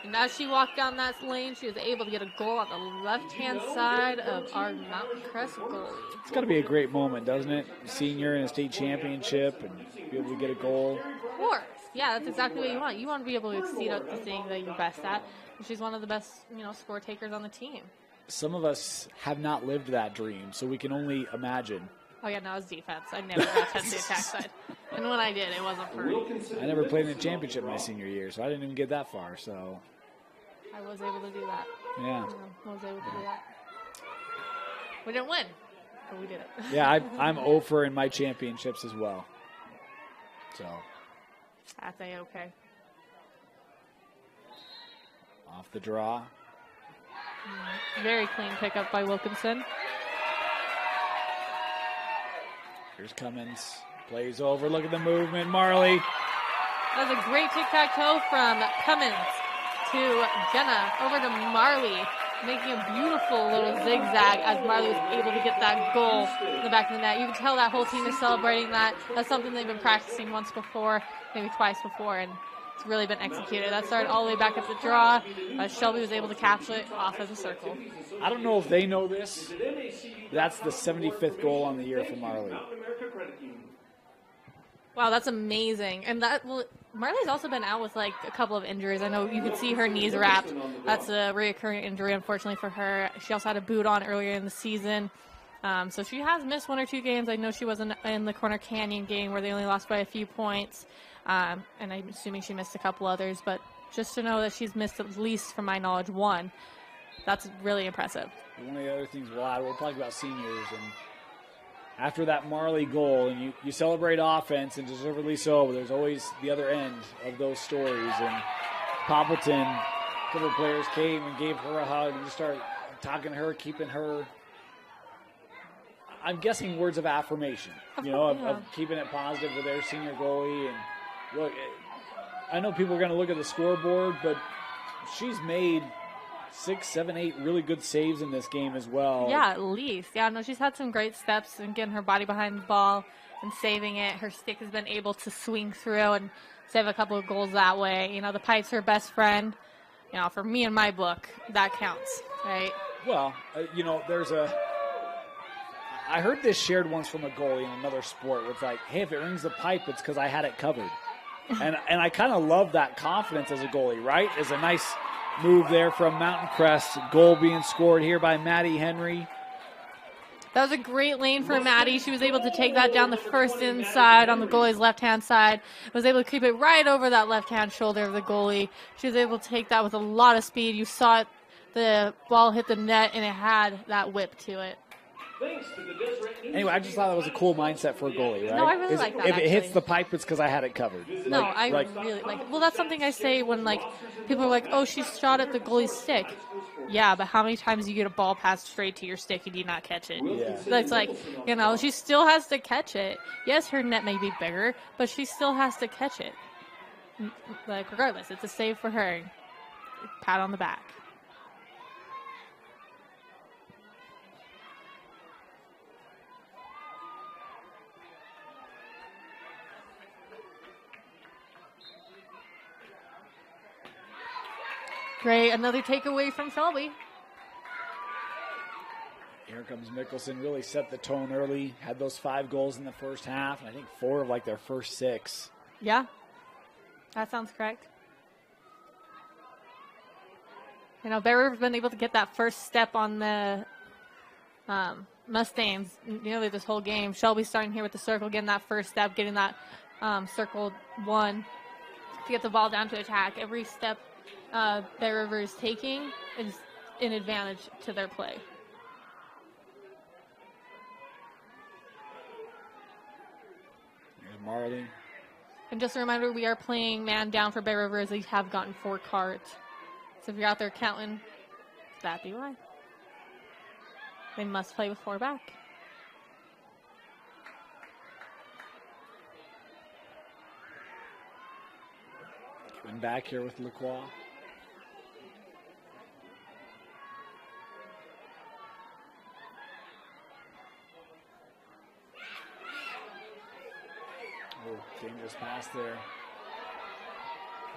And as she walked down that lane, she was able to get a goal on the left-hand side of our Mountain Crest goalie.
It's got to be a great moment, doesn't it? Senior in a state championship and be able to get a goal.
Of course. Yeah, that's exactly what you want. You want to be able to exceed at the thing that you're best at. And she's one of the best, score takers on the team.
Some of us have not lived that dream, so we can only imagine.
Oh, yeah, no, it was defense. I never got to the attack side. And when I did, it wasn't pretty.
I never played in a championship my senior year, so I didn't even get that far. So
I was able to do that.
Yeah.
I was able to do that. We didn't win, but we did it.
Yeah, I'm 0 for in my championships as well. So
that's A-okay.
Off the draw.
Very clean pickup by Wilkinson.
Here's Cummins. Plays over. Look at the movement. Marley.
That was a great tic-tac-toe from Cummins to Jenna. Over to Marley. Making a beautiful little zigzag as Marley was able to get that goal in the back of the net. You can tell that whole team is celebrating that. That's something they've been practicing once before, maybe twice before, and it's really been executed. That started all the way back at the draw. Shelby was able to capture it off of the circle.
I don't know if they know this. That's the 75th goal on the year for Marley.
Wow, that's amazing. And Marley's also been out with a couple of injuries. I know you could see her knees wrapped. That's a reoccurring injury, unfortunately, for her. She also had a boot on earlier in the season. So she has missed 1 or 2 games. I know she wasn't in the Corner Canyon game where they only lost by a few points. And I'm assuming she missed a couple others. But just to know that she's missed at least, from my knowledge, 1, that's really impressive.
One of the other things we'll talk about seniors, and after that Marley goal, and you celebrate offense, and deservedly so, but there's always the other end of those stories. And Poppleton, a couple of players came and gave her a hug and just started talking to her, keeping her, I'm guessing, words of affirmation, of keeping it positive with their senior goalie. And look, I know people are going to look at the scoreboard, but she's made 6, 7, 8 really good saves in this game as well.
Yeah, at least. Yeah, no, she's had some great steps in getting her body behind the ball and saving it. Her stick has been able to swing through and save a couple of goals that way. The pipe's her best friend. For me in my book, that counts, right?
Well, I heard this shared once from a goalie in another sport where it's like, hey, if it rings the pipe, it's because I had it covered. and I kind of love that confidence as a goalie, right? It's a nice move there from Mountain Crest. Goal being scored here by Maddie Henry.
That was a great lane for Maddie. She was able to take that down the first inside on the goalie's left-hand side. Was able to keep it right over that left-hand shoulder of the goalie. She was able to take that with a lot of speed. You saw it, the ball hit the net, and it had that whip to it.
Anyway, I just thought that was a cool mindset for a goalie, right?
No, I really like that.
If it hits the pipe, it's because I had it covered.
No, I really like it. Well, that's something I say when, people are like, oh, she shot at the goalie's stick. Yeah, but how many times do you get a ball passed straight to your stick and you not catch it?
Yeah.
It's like, she still has to catch it. Yes, her net may be bigger, but she still has to catch it. Regardless, it's a save for her. Pat on the back. Great, another takeaway from Shelby.
Here comes Mickelson, really set the tone early, had those 5 goals in the first half, and I think 4 of their first 6.
Yeah, that sounds correct. Bear River's been able to get that first step on the Mustangs nearly this whole game. Shelby's starting here with the circle, getting that first step, getting that circle 1 to get the ball down to attack. Every step Bear River is taking is an advantage to their play.
Here's Marley.
And just a reminder, we are playing man down for Bear River as they have gotten 4 cards. So if you're out there counting, that'd be why. They must play with 4 back.
Coming back here with Lacroix. Dangerous pass there.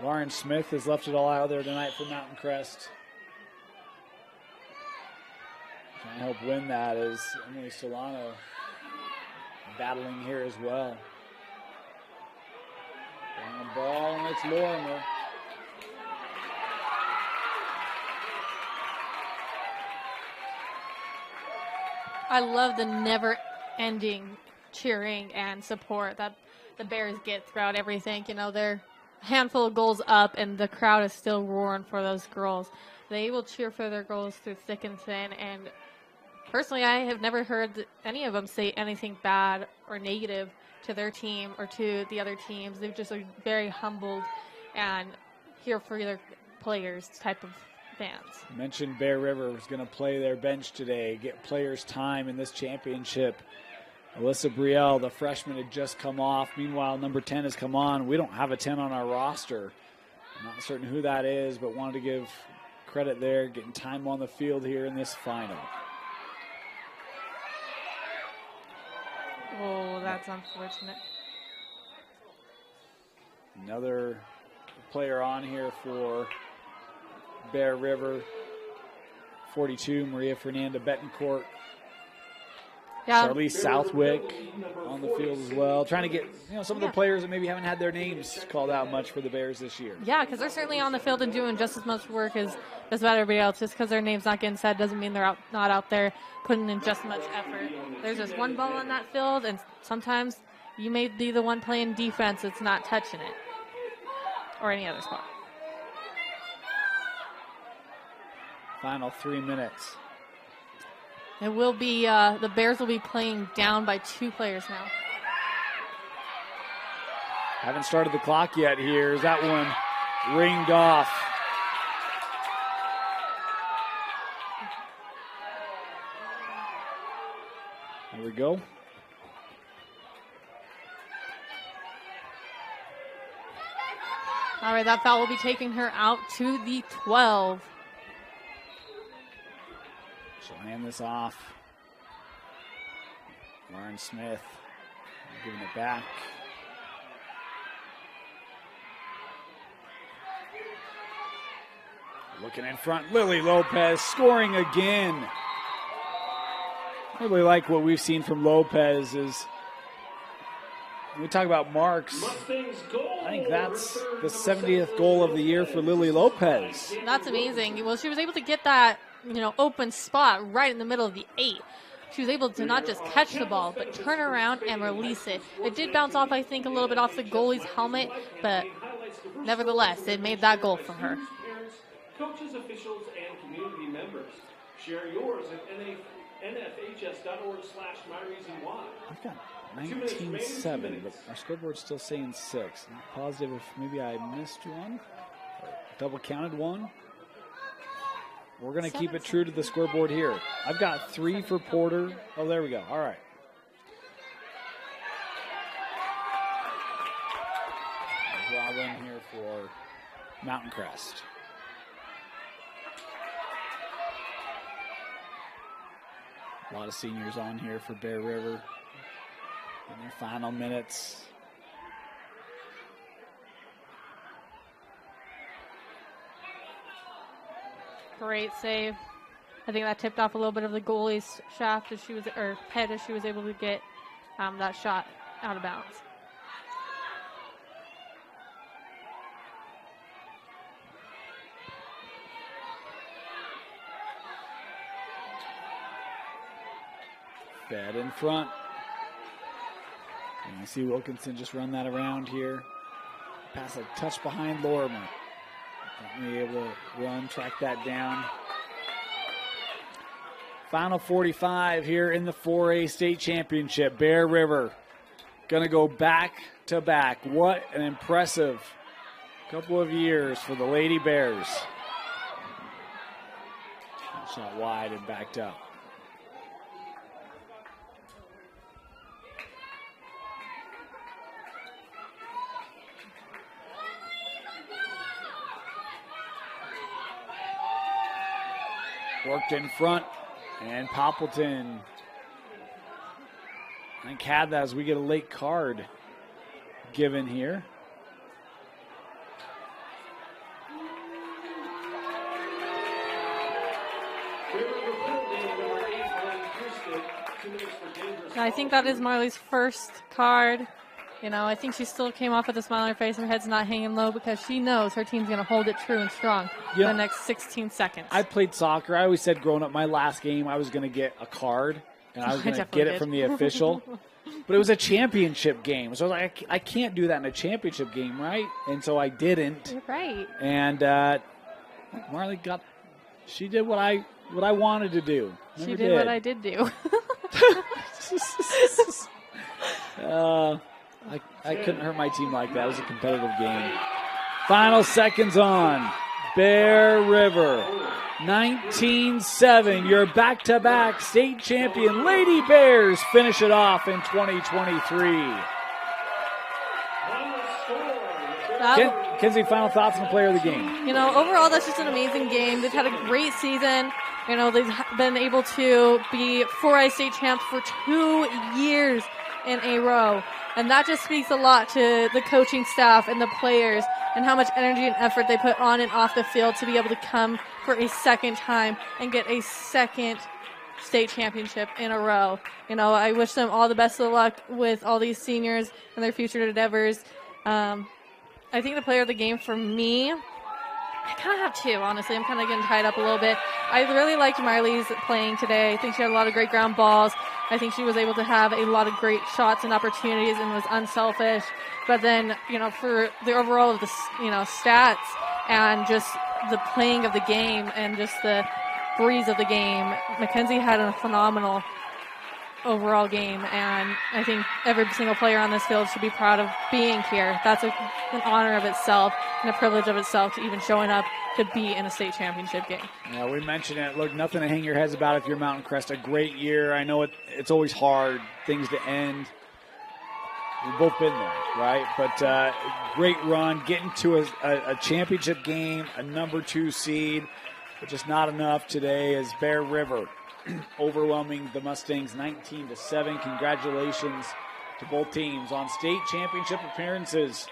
Lauren Smith has left it all out there tonight for Mountain Crest. Trying to help win that is Emily Solano battling here as well. On the ball, and it's Lorimer.
I love the never-ending cheering and support that the Bears get throughout everything. They're a handful of goals up, and the crowd is still roaring for those girls. They will cheer for their girls through thick and thin, and personally, I have never heard any of them say anything bad or negative to their team or to the other teams. They've just are very humbled and here for their players type of fans.
Mentioned Bear River was going to play their bench today, get players time in this championship. Alyssa Brielle, the freshman, had just come off. Meanwhile, number 10 has come on. We don't have a 10 on our roster. I'm not certain who that is, but wanted to give credit there, getting time on the field here in this final.
Oh, that's unfortunate.
Another player on here for Bear River, 42, Maria Fernanda Betancourt.
Yeah.
Charlize Southwick on the field as well. Trying to get some of the players that maybe haven't had their names called out much for the Bears this year.
Yeah, because they're certainly on the field and doing just as much work as about everybody else. Just because their name's not getting said doesn't mean they're not out there putting in just as much effort. There's just one ball on that field, and sometimes you may be the one playing defense that's not touching it or any other spot.
Final 3 minutes.
It will be, the Bears will be playing down by 2 players now.
Haven't started the clock yet here. Is that one ringed off? There we go.
All right, that foul will be taking her out to the 12.
She'll hand this off. Lauren Smith giving it back. Looking in front, Lily Lopez scoring again. I really like what we've seen from Lopez is when we talk about marks. I think that's the 70th goal of the year for Lily Lopez.
That's amazing. Well, she was able to get that, open spot right in the middle of the 8. She was able to not just catch the ball, but turn around and release it. It did bounce off, I think, a little bit off the goalie's helmet, but nevertheless, it made that goal for her.
Coaches, officials, and community members. Share yours at nfhs.org/myreasonwhy.
I've got 19-7, but our scoreboard's still saying 6. I'm not positive if maybe I missed one, or double counted one. We're going to keep it true to the scoreboard here. I've got 3 for Porter. Oh, there we go. All right. Draw in here for Mountain Crest. A lot of seniors on here for Bear River in their final minutes.
Great save. I think that tipped off a little bit of the goalie's shaft as she was, or head as she was able to get that shot out of bounds.
Fed in front. And you see Wilkinson just run that around here. Pass a touch behind Lorimer. Not be able to run, track that down. Final 45 here in the 4A state championship. Bear River going to go back to back. What an impressive couple of years for the Lady Bears. Shot wide and backed up. Worked in front, and Poppleton, I think, had that as we get a late card given here.
I think that is Marley's first card. I think she still came off with a smile on her face. Her head's not hanging low because she knows her team's going to hold it true and strong for the next 16 seconds.
I played soccer. I always said growing up, my last game, I was going to get a card, and I was going to get it from the official. But it was a championship game. So I was like, I can't do that in a championship game, right? And so I didn't.
You're right.
And Marley she did what I wanted to do.
She did what I did do.
I couldn't hurt my team like that. It was a competitive game. Final seconds on. Bear River, 19-7. Your back-to-back state champion Lady Bears finish it off in 2023. Kenzie, final thoughts on the player of the game?
Overall, that's just an amazing game. They've had a great season. They've been able to be 4A state champs for 2 years in a row. And that just speaks a lot to the coaching staff and the players and how much energy and effort they put on and off the field to be able to come for a second time and get a second state championship in a row. I wish them all the best of luck with all these seniors and their future endeavors. I think the player of the game for me, I kind of have 2, honestly. I'm kind of getting tied up a little bit. I really liked Marley's playing today. I think she had a lot of great ground balls. I think she was able to have a lot of great shots and opportunities and was unselfish. But then, for the overall of the, stats and just the playing of the game and just the breeze of the game. Mackenzie had a phenomenal overall game, and I think every single player on this field should be proud of being here. That's an honor of itself and a privilege of itself to even showing up to be in a state championship game.
Yeah, we mentioned it. Look, nothing to hang your heads about if you're Mountain Crest. A great year. I know it's always hard, things to end. We've both been there, right? But great run, getting to a championship game, a number 2 seed, but just not enough today as Bear River overwhelming the Mustangs 19-7. Congratulations to both teams on state championship appearances.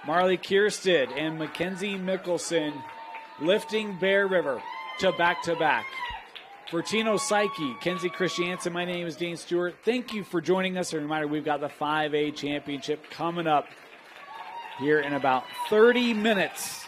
Marley Kierstead and Mackenzie Mickelson lifting Bear River to back-to-back. For Tino Psyche, Kenzie Christiansen, my name is Dane Stewart. Thank you for joining us. A reminder, we've got the 5A championship coming up here in about 30 minutes.